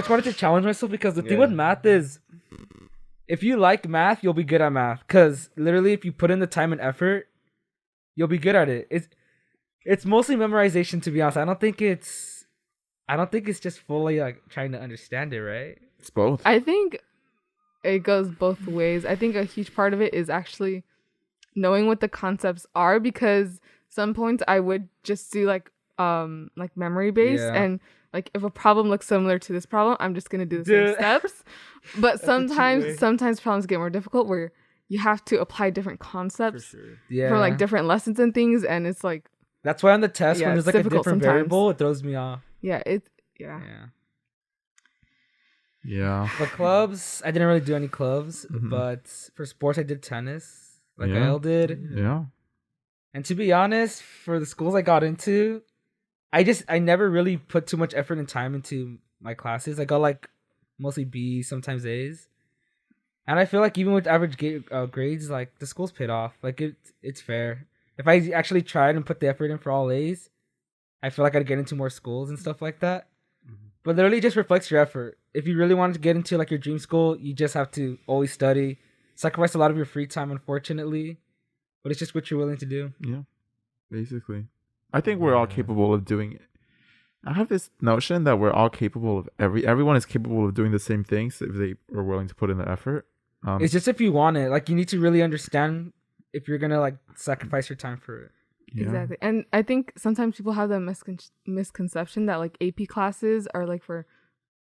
wanted to challenge myself because the thing with math is, if you like math, you'll be good at math. Because literally, if you put in the time and effort, you'll be good at it. It's mostly memorization, to be honest. I don't think it's just fully like trying to understand it, right? It's both. I think it goes both ways. I think a huge part of it is actually knowing what the concepts are, because some points I would just do like memory based, and like if a problem looks similar to this problem, I'm just gonna do the same steps. But sometimes problems get more difficult where you have to apply different concepts for like different lessons and things, and it's like that's why on the test when there's like a different sometimes. variable, it throws me off. But clubs, I didn't really do any clubs, but for sports I did tennis, like Kyle did. Yeah. And to be honest, for the schools I got into, I never really put too much effort and time into my classes. I got like mostly B's, sometimes A's. And I feel like even with average grades, like the schools paid off. Like it's fair. If I actually tried and put the effort in for all A's, I feel like I'd get into more schools and stuff like that. But literally, it just reflects your effort. If you really wanted to get into like your dream school, you just have to always study, sacrifice a lot of your free time, unfortunately. But it's just what you're willing to do. Yeah, basically. I think we're all capable of doing it. I have this notion that we're all capable of everyone is capable of doing the same things if they are willing to put in the effort. It's just if you want it. Like, you need to really understand if you're gonna like sacrifice your time for it. Yeah. Exactly. And I think sometimes people have the misconception that like AP classes are like for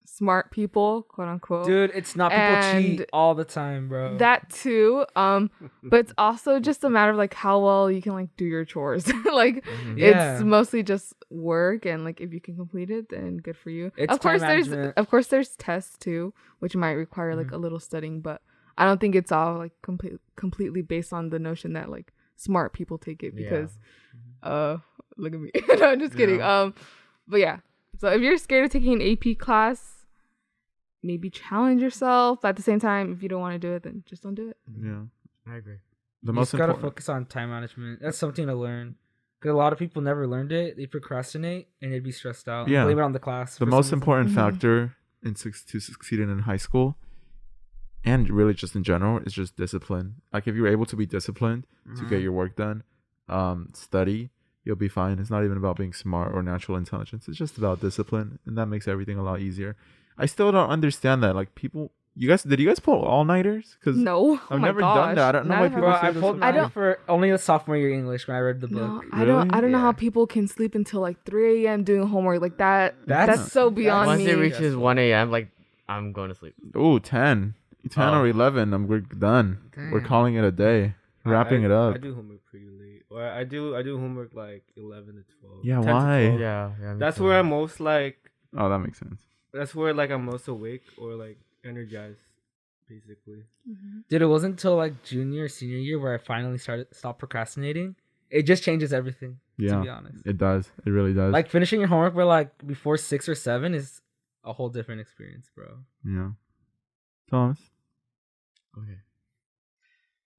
smart people, quote unquote. Dude, it's not. People cheat all the time, bro. That too. But it's also just a matter of like how well you can like do your chores. Like it's mostly just work, and like if you can complete it, then good for you. It's of course management. there's tests too, which might require like a little studying, but I don't think it's all like completely based on the notion that like smart people take it, because look at me. No, I'm just kidding. But yeah, so if you're scared of taking an AP class, maybe challenge yourself. But at the same time, if you don't want to do it, then just don't do it. Yeah, I agree. You just gotta focus on time management. That's something to learn, because a lot of people never learned it. They procrastinate and they'd be stressed out. Yeah, blame it on the class. The most important factor to succeeding in high school, and really just in general, is just discipline. Like if you're able to be disciplined to get your work done, study, you'll be fine. It's not even about being smart or natural intelligence. It's just about discipline, and that makes everything a lot easier. I still don't understand that. Like people, did you guys pull all-nighters? Because no, I've never done that. I don't know why people say I pulled mine for only the sophomore year English when I read the book. I don't know how people can sleep until like 3 a.m. doing homework like that. That's so beyond Once me. it reaches 1 a.m., like I'm going to sleep. Oh, 10 or 11, we're done. Damn. We're calling it a day. Wrapping it up. I do homework pretty late. Or I do homework like 11 to 12. Yeah, why? 12. Yeah. That's where I'm most like. Oh, that makes sense. That's where like I'm most awake or like energized, basically. Dude, it wasn't until like junior or senior year where I finally stopped procrastinating. It just changes everything. Yeah, to be honest, it does. It really does. Like finishing your homework by like before 6 or 7 is a whole different experience, bro. Yeah. Thomas. Okay.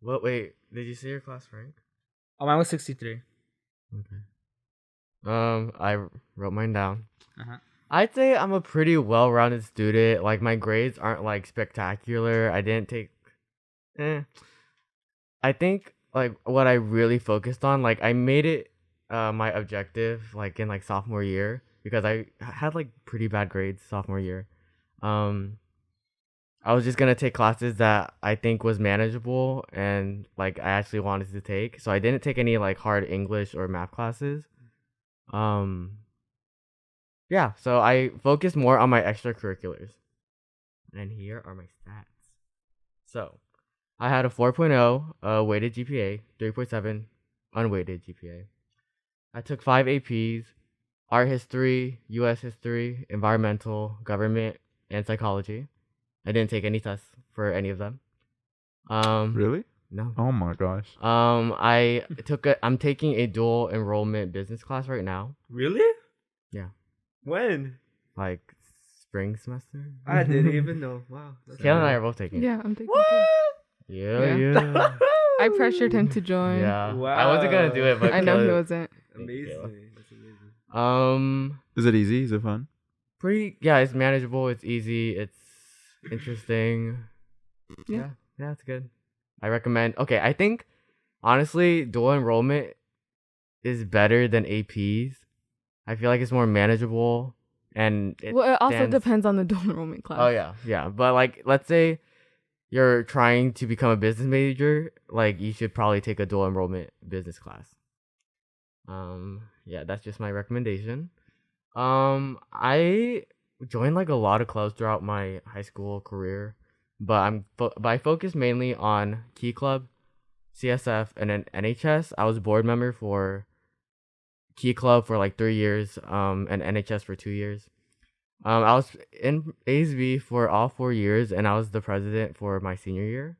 Well, wait. Did you say your class rank? Oh, mine was 63. Okay. I wrote mine down. I'd say I'm a pretty well-rounded student. Like my grades aren't like spectacular. I didn't take. I think like what I really focused on, like I made it my objective, like in like sophomore year, because I had like pretty bad grades sophomore year. I was just gonna take classes that I think was manageable and like I actually wanted to take. So I didn't take any like hard English or math classes. Yeah, so I focused more on my extracurriculars. And here are my stats. So I had a 4.0 weighted GPA, 3.7 unweighted GPA. I took 5 APs, art history, US history, environmental, government, and psychology. I didn't take any tests for any of them. Really? No. Oh my gosh. I'm taking a dual enrollment business class right now. Really? Yeah. When? Like spring semester. I didn't even know. Wow. Kayla and I are both taking it. Yeah, I'm taking What? it. Yeah, Yeah. yeah. I pressured him to join. Yeah. Wow. I wasn't gonna do it, but I know he Kayla- wasn't. Amazing. That's amazing. Is it easy? Is it fun? Pretty. Yeah, it's manageable. It's easy. It's interesting. Yeah. Yeah, it's good. I recommend. Okay, I think honestly, dual enrollment is better than APs. I feel like it's more manageable, and Well, it also stands- depends on the dual enrollment class. Oh yeah. But like, let's say you're trying to become a business major, like you should probably take a dual enrollment business class. Yeah, that's just my recommendation. I joined like a lot of clubs throughout my high school career, but I focus mainly on Key Club, CSF, and then NHS. I was board member for Key Club for like 3 years, and NHS for 2 years. I was in ASB for all 4 years, and I was the president for my senior year.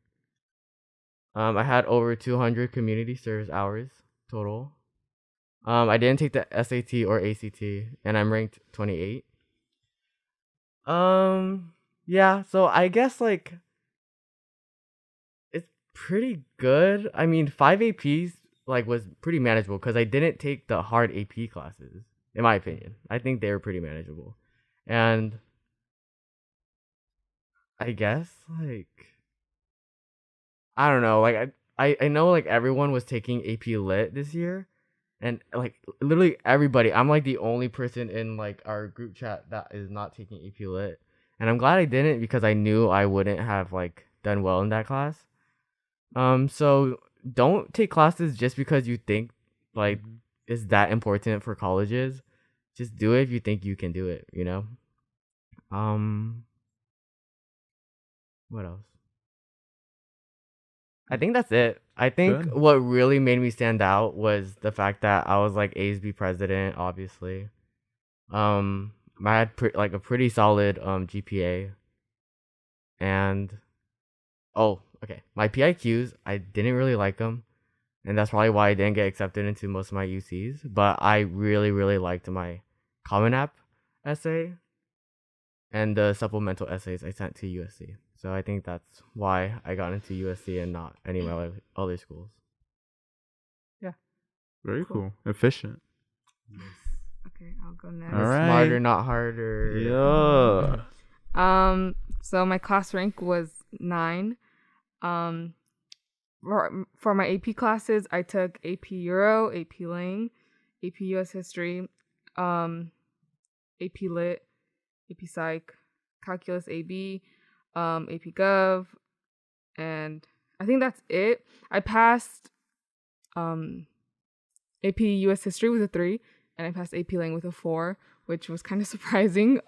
I had over 200 community service hours total. I didn't take the SAT or ACT, and I'm ranked 28. Yeah, so I guess like it's pretty good. I mean, 5 APs like was pretty manageable because I didn't take the hard AP classes, in my opinion. I think they were pretty manageable. And I guess like I don't know, like I know like everyone was taking AP Lit this year, and like literally everybody, I'm like the only person in like our group chat that is not taking AP Lit. And I'm glad I didn't because I knew I wouldn't have like done well in that class. So don't take classes just because you think like it's that important for colleges. Just do it if you think you can do it, you know? What else? I think that's it. I think Good. what really made me stand out was the fact that I was like ASB president, obviously. I had like a pretty solid GPA. And okay. My PIQs, I didn't really like them. And that's probably why I didn't get accepted into most of my UCs. But I really, really liked my Common App essay and the supplemental essays I sent to USC. So I think that's why I got into USC and not any of my other schools. Very cool. Efficient. Okay, I'll go next. All right. Smarter, not harder. Yeah. So my class rank was 9. For my AP classes, I took AP Euro, AP Lang, AP US History, AP Lit, AP Psych, Calculus AB, AP Gov, and I think that's it. I passed AP US History with a 3, and I passed AP Lang with a 4, which was kind of surprising.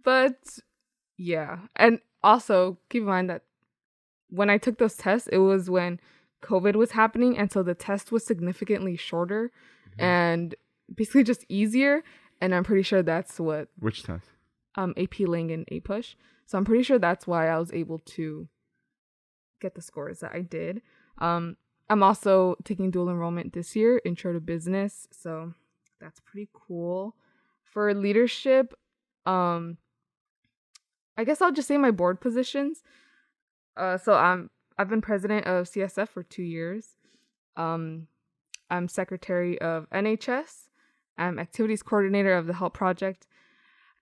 But yeah, and also keep in mind that when I took those tests, it was when COVID was happening, and so the test was significantly shorter and basically just easier. And I'm pretty sure that's what Which test? AP Lang and APUSH. So I'm pretty sure that's why I was able to get the scores that I did. I'm also taking dual enrollment this year, Intro to Business. So that's pretty cool. For leadership, I guess I'll just say my board positions. So I've been president of CSF for 2 years. I'm secretary of NHS. I'm activities coordinator of the Help Project,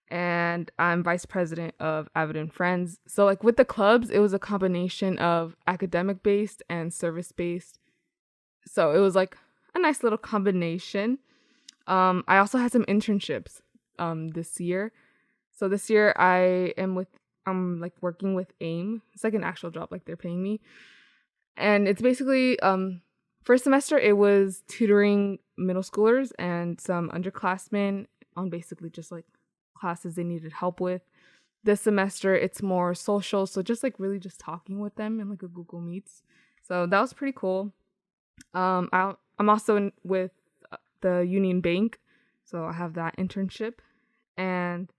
and I'm vice president of Avid and Friends. So like with the clubs, it was a combination of academic based and service based. So it was like a nice little combination. I also had some internships this year. So this year I am like working with AIM. It's like an actual job, like they're paying me. And it's basically first semester it was tutoring middle schoolers and some underclassmen on basically just like classes they needed help with. This semester it's more social, so just like really just talking with them in like a Google Meets. So that was pretty cool. I'm also with the Union Bank, so I have that internship, and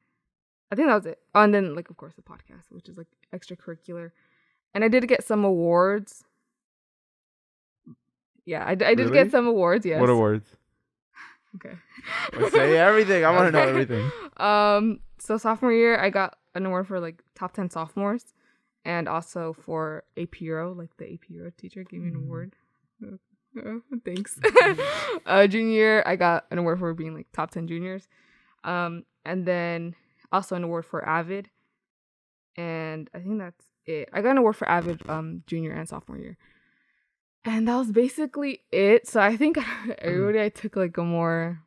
I think that was it. Oh, and then like of course the podcast, which is like extracurricular, and I did get some awards. Yeah, I did Really? get some awards. Yes. What awards? Okay. Let's say everything. I want to know everything. So sophomore year, I got an award for like top 10 sophomores, and also for AP Euro, like the AP Euro teacher gave me an award. Thanks. Junior year, I got an award for being like top 10 juniors, and then also an award for Avid, and I think that's it. I got an award for Avid junior and sophomore year. And that was basically it. So I think everybody I took like a more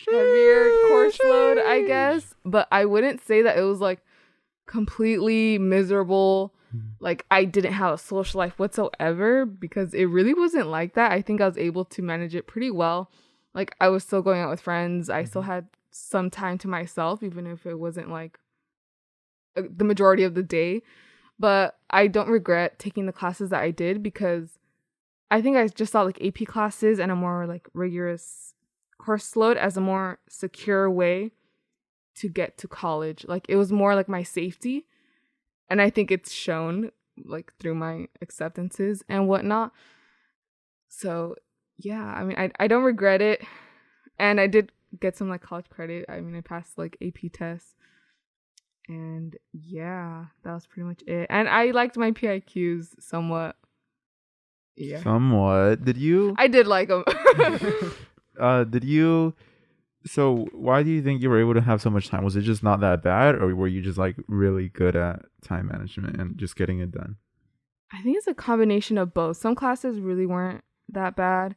heavier course load, I guess. But I wouldn't say that it was like completely miserable. Like I didn't have a social life whatsoever, because it really wasn't like that. I think I was able to manage it pretty well. Like I was still going out with friends. I still had some time to myself, even if it wasn't like the majority of the day. But I don't regret taking the classes that I did, because I think I just saw like AP classes and a more like rigorous course load as a more secure way to get to college. Like it was more like my safety, and I think it's shown like through my acceptances and whatnot. So yeah, I mean, I don't regret it, and I did get some like college credit. I mean, I passed like AP tests, and yeah, that was pretty much it. And I liked my PIQs somewhat. Yeah. Somewhat. Did you? I did like them. Did you? So why do you think you were able to have so much time? Was it just not that bad, or were you just like really good at time management and just getting it done? I think it's a combination of both. Some classes really weren't that bad.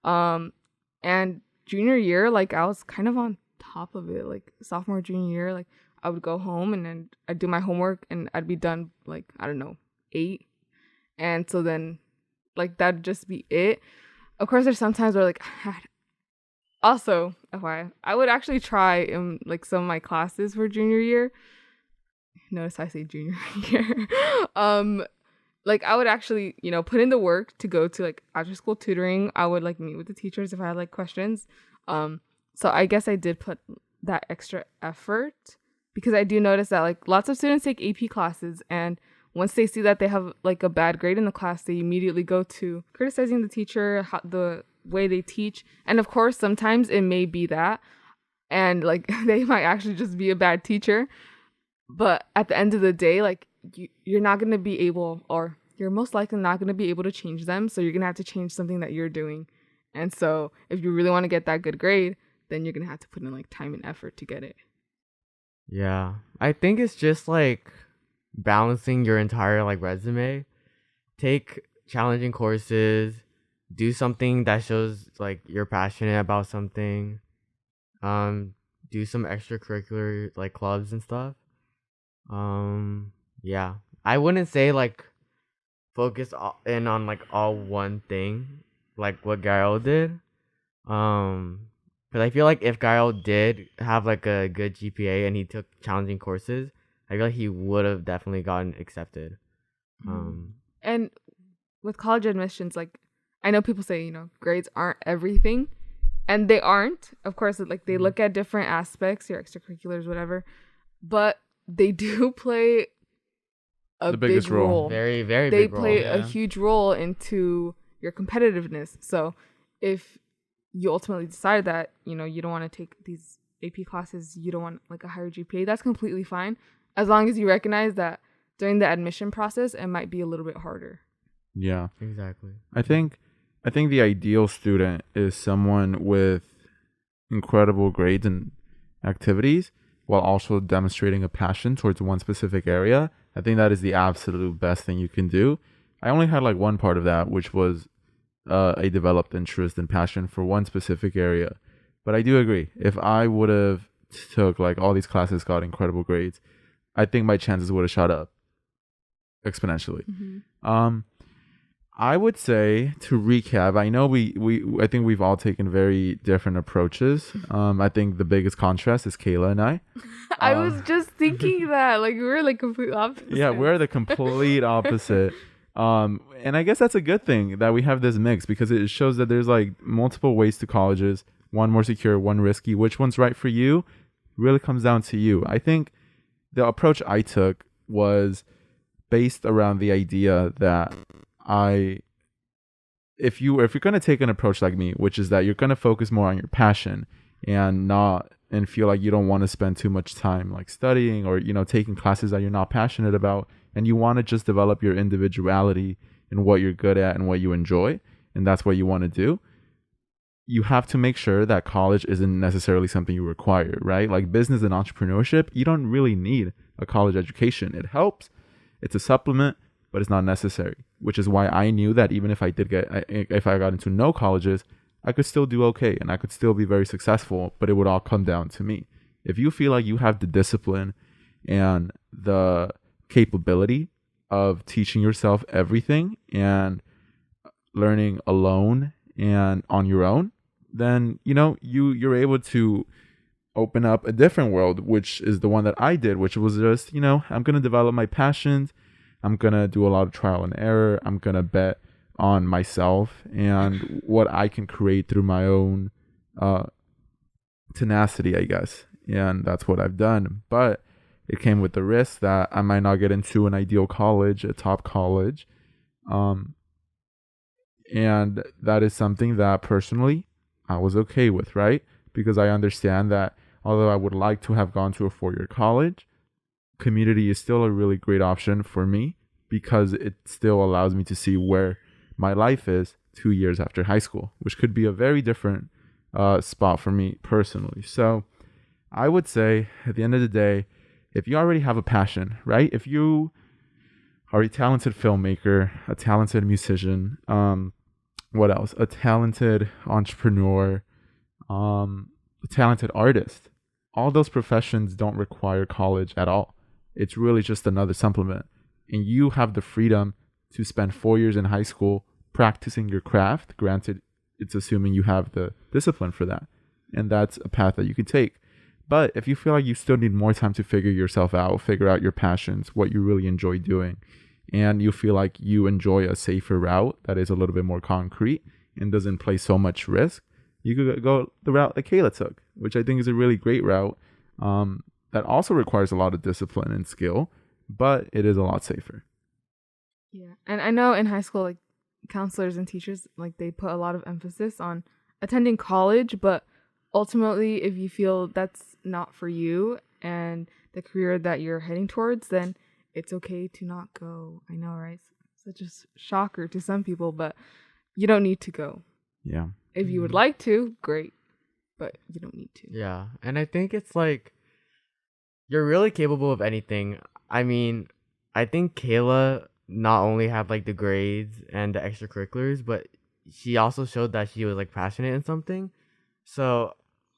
And junior year, like I was kind of on top of it. Like sophomore, junior year, like I would go home and then I'd do my homework and I'd be done like, I don't know, 8. And so then like that'd just be it. Of course, there's sometimes where like also, FYI, I would actually try in like some of my classes for junior year. Notice I say junior year. Like I would actually, put in the work to go to like after school tutoring. I would like meet with the teachers if I had like questions. So I guess I did put that extra effort, because I do notice that like lots of students take AP classes, and once they see that they have like a bad grade in the class, they immediately go to criticizing the teacher, the way they teach. And of course, sometimes it may be that, and like they might actually just be a bad teacher. But at the end of the day, like you're not going to be able, or you're most likely not going to be able to change them. So you're going to have to change something that you're doing. And so if you really want to get that good grade, then you're going to have to put in like time and effort to get it. Yeah. I think it's just like balancing your entire like resume. Take challenging courses, do something that shows like you're passionate about something, do some extracurricular like clubs and stuff. Yeah, I wouldn't say like focus in on like all one thing like what Gael did, but I feel like if Gael did have like a good GPA and he took challenging courses, I feel like he would have definitely gotten accepted. And with college admissions, like I know people say, grades aren't everything, and they aren't. Of course, like they look at different aspects, your extracurriculars, whatever, but they do play a big role. Very, very big role. They play a huge role into your competitiveness. So if you ultimately decide that, you don't want to take these AP classes, you don't want like a higher GPA, that's completely fine. As long as you recognize that during the admission process, it might be a little bit harder. Yeah. Exactly. I think the ideal student is someone with incredible grades and activities while also demonstrating a passion towards one specific area. I think that is the absolute best thing you can do. I only had like one part of that, which was a developed interest and passion for one specific area. But I do agree. If I would have took like all these classes, got incredible grades, I think my chances would have shot up exponentially. I would say, to recap, I know I think we've all taken very different approaches. I think the biggest contrast is Kayla and I. I was just thinking that, like, we're like complete opposites. Yeah, we're the complete opposite. And I guess that's a good thing that we have this mix, because it shows that there's like multiple ways to colleges, one more secure, one risky. Which one's right for you really comes down to you. I think the approach I took was based around the idea that if you're going to take an approach like me, which is that you're going to focus more on your passion and feel like you don't want to spend too much time like studying or, taking classes that you're not passionate about, and you want to just develop your individuality and what you're good at and what you enjoy, and that's what you want to do, you have to make sure that college isn't necessarily something you require, right? Like business and entrepreneurship, you don't really need a college education. It helps. It's a supplement, but it's not necessary, which is why I knew that even if I got into no colleges, I could still do okay and I could still be very successful, but it would all come down to me. If you feel like you have the discipline and the capability of teaching yourself everything and learning alone and on your own, then, you're able to open up a different world, which is the one that I did, which was just, I'm going to develop my passions. I'm going to do a lot of trial and error. I'm going to bet on myself and what I can create through my own tenacity, I guess. And that's what I've done. But it came with the risk that I might not get into an ideal college, a top college. And that is something that personally I was okay with, right? Because I understand that although I would like to have gone to a 4-year college, community is still a really great option for me because it still allows me to see where my life is 2 years after high school, which could be a very different spot for me personally. So I would say at the end of the day, if you already have a passion, right? If you are a talented filmmaker, a talented musician, what else? A talented entrepreneur, a talented artist. All those professions don't require college at all. It's really just another supplement. And you have the freedom to spend 4 years in high school practicing your craft. Granted, it's assuming you have the discipline for that. And that's a path that you can take. But if you feel like you still need more time to figure yourself out, figure out your passions, what you really enjoy doing, and you feel like you enjoy a safer route that is a little bit more concrete and doesn't play so much risk, you could go the route that Kayla took, which I think is a really great route that also requires a lot of discipline and skill, but it is a lot safer. Yeah. And I know in high school, like, counselors and teachers, like, they put a lot of emphasis on attending college, but ultimately, if you feel that's not for you and the career that you're heading towards, then it's okay to not go. I know, right? Such a shocker to some people, but you don't need to go. Yeah. If you would like to, great, but you don't need to. Yeah, and I think it's like you're really capable of anything. I mean, I think Kayla not only had like the grades and the extracurriculars, but she also showed that she was like passionate in something. So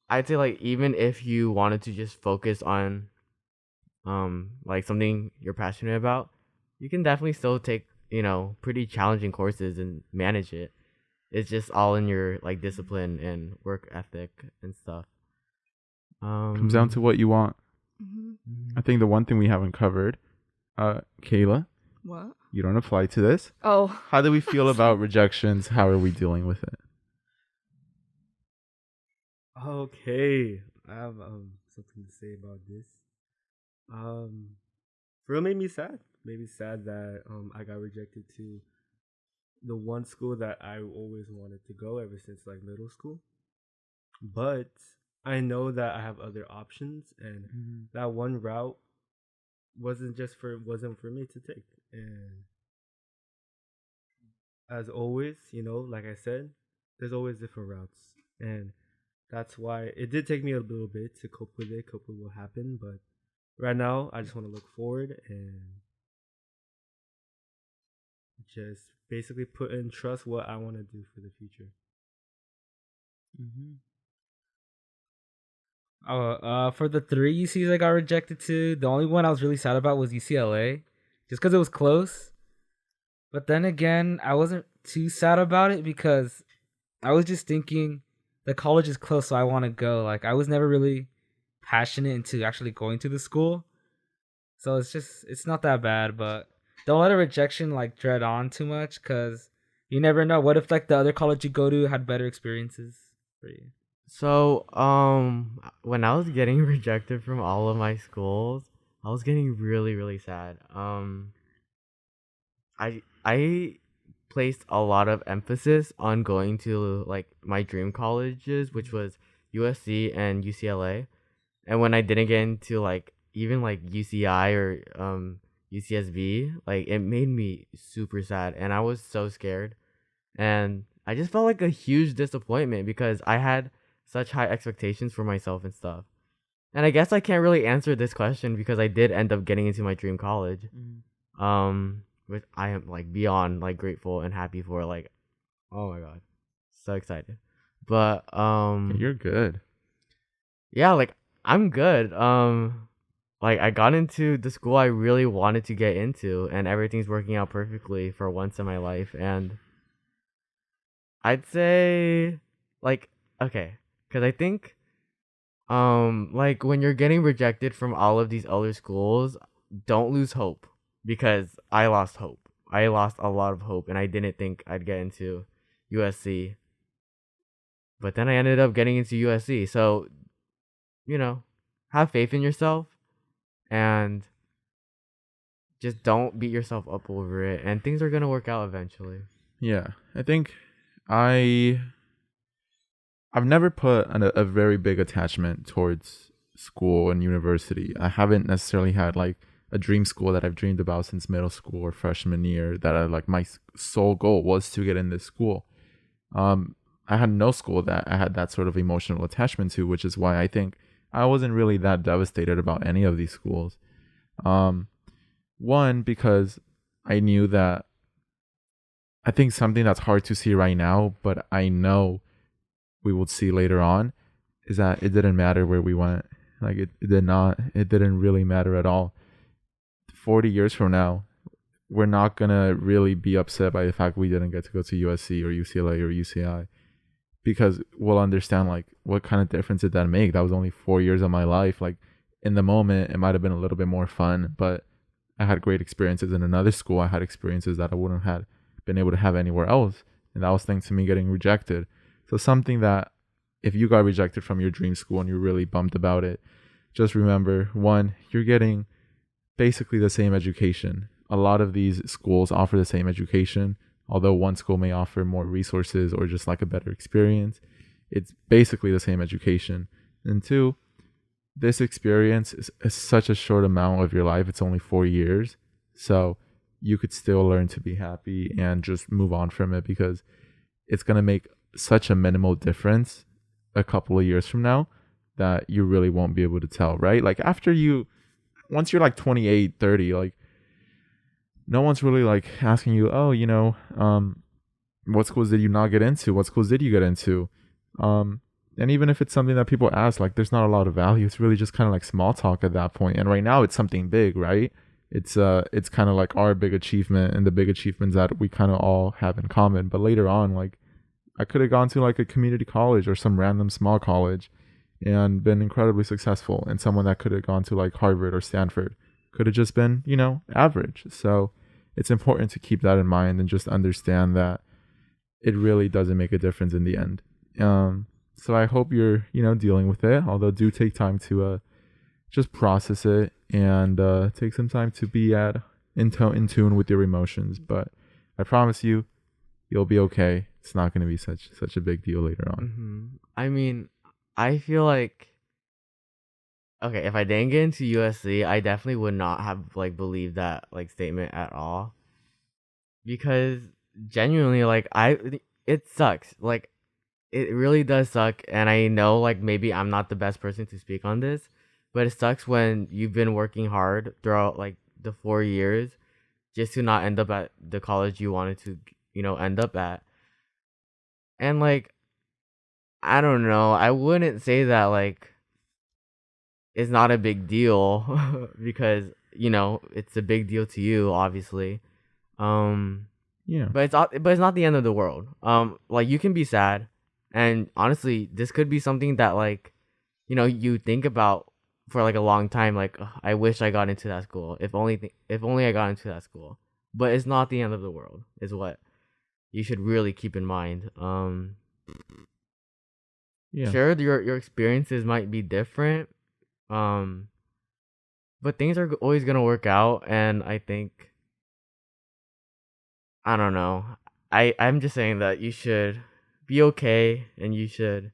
I'd say like even if you wanted to just focus on like something you're passionate about, you can definitely still take, pretty challenging courses and manage it. It's just all in your like discipline and work ethic and stuff. Comes down to what you want. Mm-hmm. I think the one thing we haven't covered, Kayla, What? you don't apply to this. Oh. How do we feel about rejections? How are we dealing with it? Okay, I have something to say about this. Real made me sad. Made me sad that I got rejected to the one school that I always wanted to go ever since like middle school. But I know that I have other options, and that one route wasn't for me to take. And as always, like I said, there's always different routes, and that's why it did take me a little bit to cope with what happened. But right now, I just want to look forward and just basically put in trust what I want to do for the future. For the 3 UCs I got rejected to, the only one I was really sad about was UCLA, just because it was close. But then again, I wasn't too sad about it because I was just thinking the college is close, so I want to go. Like, I was never really passionate into actually going to the school, so it's not that bad. But don't let a rejection like dread on too much, because you never know. What if like the other college you go to had better experiences for you? So, when I was getting rejected from all of my schools, I was getting really, really sad. I placed a lot of emphasis on going to like my dream colleges, which was USC and UCLA. And when I didn't get into like even like UCI or UCSB, like it made me super sad, and I was so scared. And I just felt like a huge disappointment because I had such high expectations for myself and stuff. And I guess I can't really answer this question because I did end up getting into my dream college. Which I am like beyond like grateful and happy for. Like, oh my god, so excited. But You're good. yeah, like I'm good. Like I got into the school I really wanted to get into, and everything's working out perfectly for once in my life. And I'd say like, okay, because I think like when you're getting rejected from all of these other schools, don't lose hope, because I lost hope. I lost a lot of hope, and I didn't think I'd get into USC. But then I ended up getting into USC. So, you know, have faith in yourself and just don't beat yourself up over it, and things are going to work out eventually. Yeah, I think I've never put a very big attachment towards school and university. I haven't necessarily had like a dream school that I've dreamed about since middle school or freshman year that I like my sole goal was to get in this school. I had no school that I had that sort of emotional attachment to, which is why I think I wasn't really that devastated about any of these schools. One, because I knew that I think something that's hard to see right now, but I know we will see later on, is that it didn't matter where we went. Like it didn't really matter at all. 40 years from now, we're not gonna really be upset by the fact we didn't get to go to USC or UCLA or UCI, because we'll understand like what kind of difference did that make. That was only 4 years of my life. Like in the moment, it might have been a little bit more fun, but I had great experiences in another school. I had experiences that I wouldn't have been able to have anywhere else, and that was thanks to me getting rejected. So something that if you got rejected from your dream school and you're really bummed about it, just remember, one, you're getting basically the same education. A lot of these schools offer the same education, although one school may offer more resources or just like a better experience. It's basically the same education. And two, this experience is such a short amount of your life. It's only 4 years. So you could still learn to be happy and just move on from it, because it's going to make such a minimal difference a couple of years from now that you really won't be able to tell, right? Like once you're like 28, 30, like no one's really like asking you, oh, what schools did you not get into? What schools did you get into? And even if it's something that people ask, like there's not a lot of value. It's really just kind of like small talk at that point. And right now it's something big, right? It's kind of like our big achievement and the big achievements that we kind of all have in common. But later on, like I could have gone to like a community college or some random small college and been incredibly successful, and someone that could have gone to like Harvard or Stanford could have just been, average. So it's important to keep that in mind and just understand that it really doesn't make a difference in the end. So I hope you're, dealing with it, although do take time to just process it and take some time to be in tune with your emotions. But I promise you, you'll be okay. It's not going to be such a big deal later on. Mm-hmm. I mean, I feel like, okay, if I didn't get into USC, I definitely would not have like believed that like statement at all, because genuinely, like it sucks. Like it really does suck, and I know like maybe I'm not the best person to speak on this, but it sucks when you've been working hard throughout like the 4 years just to not end up at the college you wanted to, end up at. And like, I don't know, I wouldn't say that like it's not a big deal because it's a big deal to you, obviously. Yeah. But it's not the end of the world. Like, you can be sad, and honestly, this could be something that, like, you think about for like a long time. Like, "Ugh, I wish I got into that school. If only I got into that school." But it's not the end of the world, is what you should really keep in mind. Yeah. Sure, your experiences might be different, but things are always gonna work out, and I think, I don't know. I'm just saying that you should be okay, and you're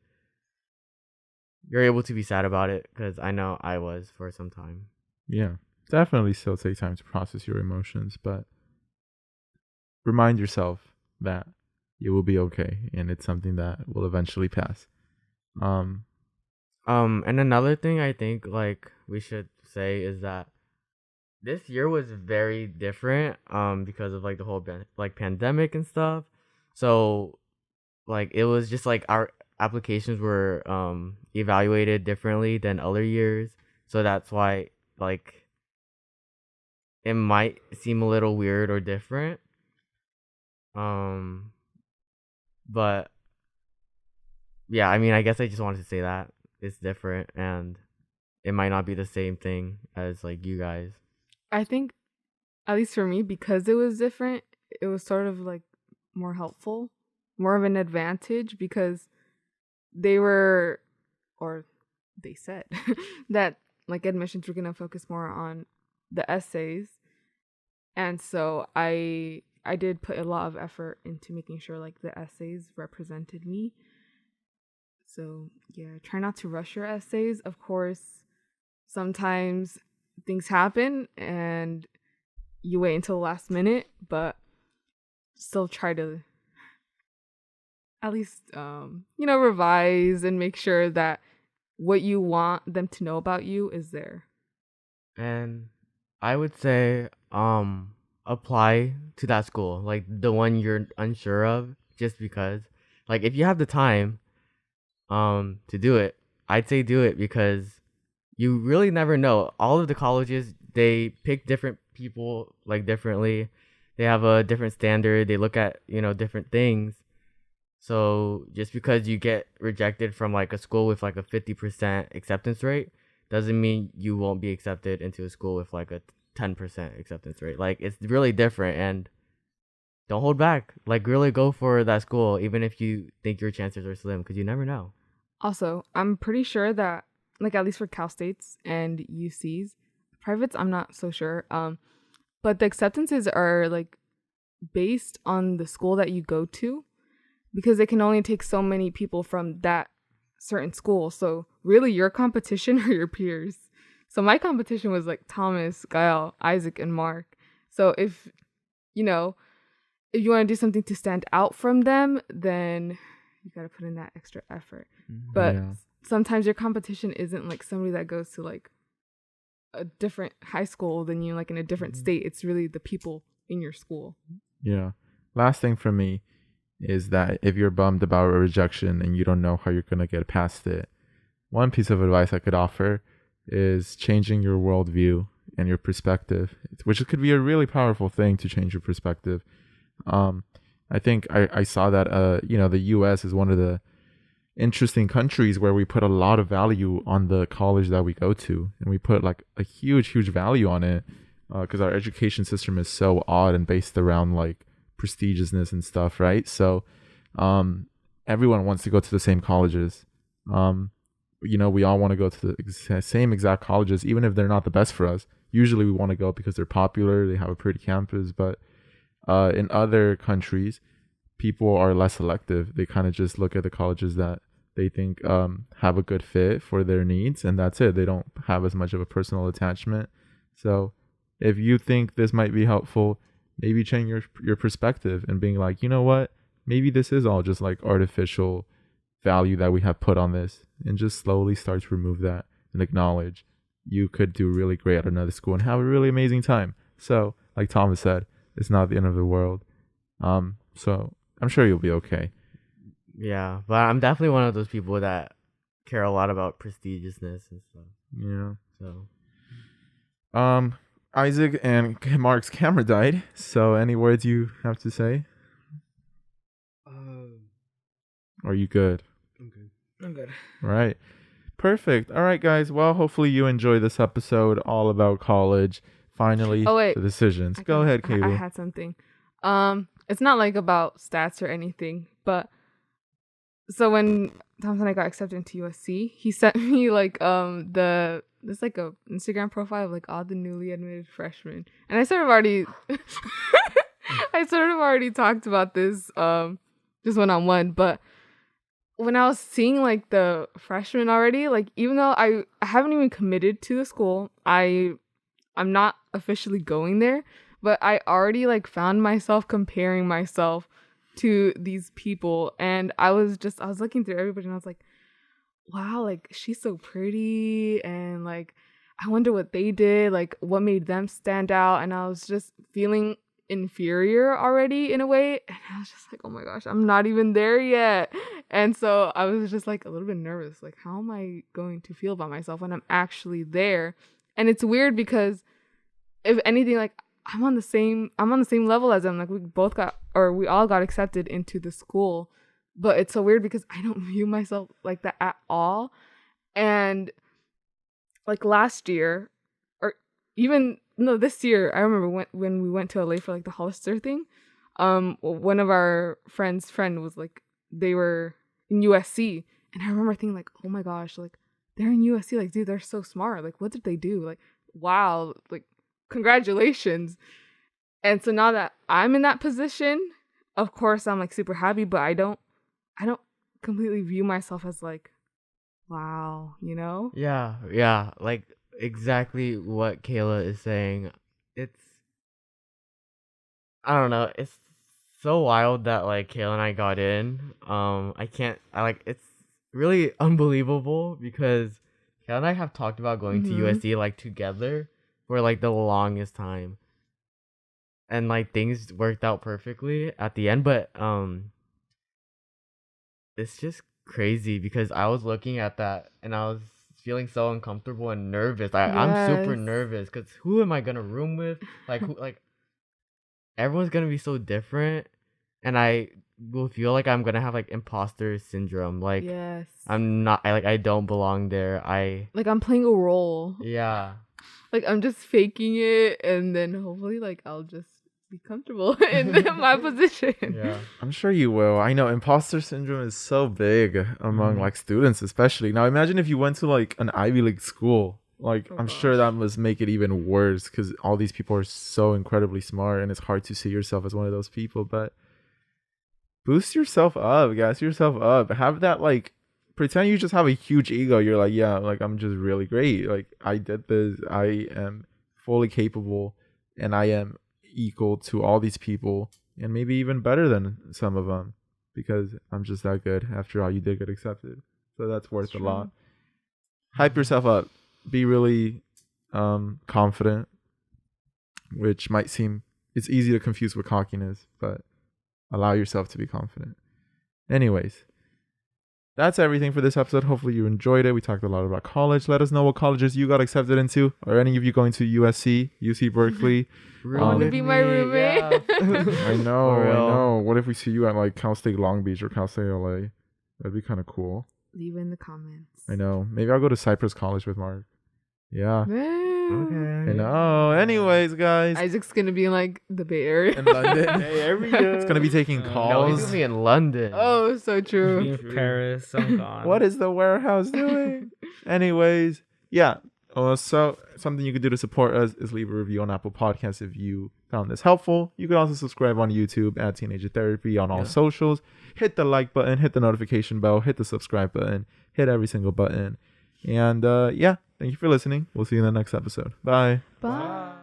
able to be sad about it, because I know I was for some time. Yeah. Definitely still take time to process your emotions, but remind yourself that you will be okay, and it's something that will eventually pass. And another thing I think, like, we should say is that this year was very different, because of like the whole like pandemic and stuff. So, like, it was just like our applications were evaluated differently than other years. So that's why, like, it might seem a little weird or different. But yeah, I mean, I guess I just wanted to say that it's different, and it might not be the same thing as like you guys. I think, at least for me, because it was different, it was sort of like more helpful, more of an advantage, because they said that like admissions were gonna focus more on the essays, and so I did put a lot of effort into making sure like the essays represented me. So yeah, try not to rush your essays. Of course, sometimes things happen and you wait until the last minute, but still try to at least revise and make sure that what you want them to know about you is there. And I would say apply to that school, like the one you're unsure of, just because, like, if you have the time to do it, I'd say do it, because you really never know. All of the colleges, they pick different people like differently. They have a different standard. They look at, different things. So just because you get rejected from like a school with like a 50% acceptance rate doesn't mean you won't be accepted into a school with like a 10% acceptance rate. Like, it's really different, and don't hold back. Like, really go for that school, even if you think your chances are slim, because you never know. Also, I'm pretty sure that, like, at least for Cal States and UCs, privates, I'm not so sure. But the acceptances are like based on the school that you go to, because they can only take so many people from that certain school. So really, your competition are your peers. So my competition was like Thomas, Gael, Isaac, and Mark. So if you want to do something to stand out from them, then you got to put in that extra effort. But sometimes your competition isn't like somebody that goes to like a different high school than you, like in a different state. It's really the people in your school. Yeah. Last thing for me is that if you're bummed about a rejection and you don't know how you're going to get past it, one piece of advice I could offer is changing your worldview and your perspective, which could be a really powerful thing to change your perspective. I think I saw that, the US is one of the interesting countries where we put a lot of value on the college that we go to, and we put like a huge value on it, because our education system is so odd and based around like prestigiousness and stuff, right? So everyone wants to go to the same colleges. We all want to go to the same exact colleges, even if they're not the best for us. Usually we want to go because they're popular, they have a pretty campus, but in other countries, people are less selective. They kind of just look at the colleges that they think have a good fit for their needs, and that's it. They don't have as much of a personal attachment. So if you think this might be helpful, maybe change your perspective and being like, you know what? Maybe this is all just like artificial value that we have put on this, and just slowly start to remove that and acknowledge you could do really great at another school and have a really amazing time. So like Thomas said, it's not the end of the world. So I'm sure you'll be okay. Yeah, but I'm definitely one of those people that care a lot about prestigiousness and stuff. Yeah. So Isaac and Mark's camera died. So any words you have to say? Are you good? I'm good. Right. Perfect. All right, guys. Well, hopefully you enjoy this episode all about college. Finally, Oh, wait. the decisions. I Go can- ahead, I Kaylee. had something. It's not like about stats or anything, but so when Thomas and I got accepted into USC, he sent me like there's like a Instagram profile of like all the newly admitted freshmen, and I sort of already talked about this just one-on-one, but when I was seeing like the freshmen already, like even though I haven't even committed to the school, I'm not officially going there, but I already like found myself comparing myself to these people, and I was looking through everybody and I was like, wow, like she's so pretty, and like I wonder what they did, like what made them stand out, and I was just feeling inferior already in a way, and I was just like, oh my gosh, I'm not even there yet. And so I was just like a little bit nervous, like how am I going to feel about myself when I'm actually there? And it's weird because if anything, like I'm on the same level as them. Like we all got accepted into the school, but it's so weird because I don't view myself like that at all. And like last year, or even no, this year, I remember when we went to LA for like the Hollister thing. One of our friend was like, they were in USC, and I remember thinking like, oh my gosh, like they're in USC, like dude, they're so smart. Like what did they do? Like wow, like congratulations. And so now that I'm in that position, of course I'm like super happy, but I don't completely view myself as like, wow, you know? yeah, like exactly what Kayla is saying. I don't know, it's so wild that like Kayla and I got in. It's really unbelievable because Kayla and I have talked about going to USC like together for like the longest time, and like things worked out perfectly at the end, but it's just crazy because I was looking at that and I was feeling so uncomfortable and nervous. I'm super Yes. nervous because who am I gonna room with? Like everyone's gonna be so different, and I will feel like I'm gonna have like imposter syndrome. Like Yes. I don't belong there. Like I'm playing a role. Yeah. Like I'm just faking it, and then hopefully like I'll just be comfortable in my position. Yeah. I'm sure you will. I know imposter syndrome is so big among like students, especially. Now imagine if you went to like an Ivy League school. Like Oh I'm sure that must make it even worse because all these people are so incredibly smart, and it's hard to see yourself as one of those people. But boost yourself up, gas yourself up. Have that like pretend you just have a huge ego. You're like, yeah, like I'm just really great. Like I did this. I am fully capable, and I am equal to all these people, and maybe even better than some of them because I'm just that good. After all, you did get accepted, so that's worth a lot. Hype yourself up. Be really confident, which might seem it's easy to confuse with cockiness, but allow yourself to be confident. Anyways, that's everything for this episode. Hopefully you enjoyed it. We talked a lot about college. Let us know what colleges you got accepted into. Are any of you going to USC, UC Berkeley? Wanna With be my roommate? yeah. I know, For I real. know. What if we see you at like Cal State Long Beach or Cal State LA? That'd be kind of cool. Leave it in the comments. I know. Maybe I'll go to Cypress College with Mark. Yeah. Man. I know. Anyways, guys. Isaac's gonna be in like the Bay Area. In London. It's gonna be taking No, he's calls. gonna be in London. Oh, so Be true. in Paris. I'm gone. What is the warehouse doing? Anyways, yeah. So something you could do to support us is leave a review on Apple Podcasts if you found this helpful. You could also subscribe on YouTube at Teenager Therapy on all socials. Hit the like button, hit the notification bell, hit the subscribe button, hit every single button. And yeah, thank you for listening. We'll see you in the next episode. Bye. Bye.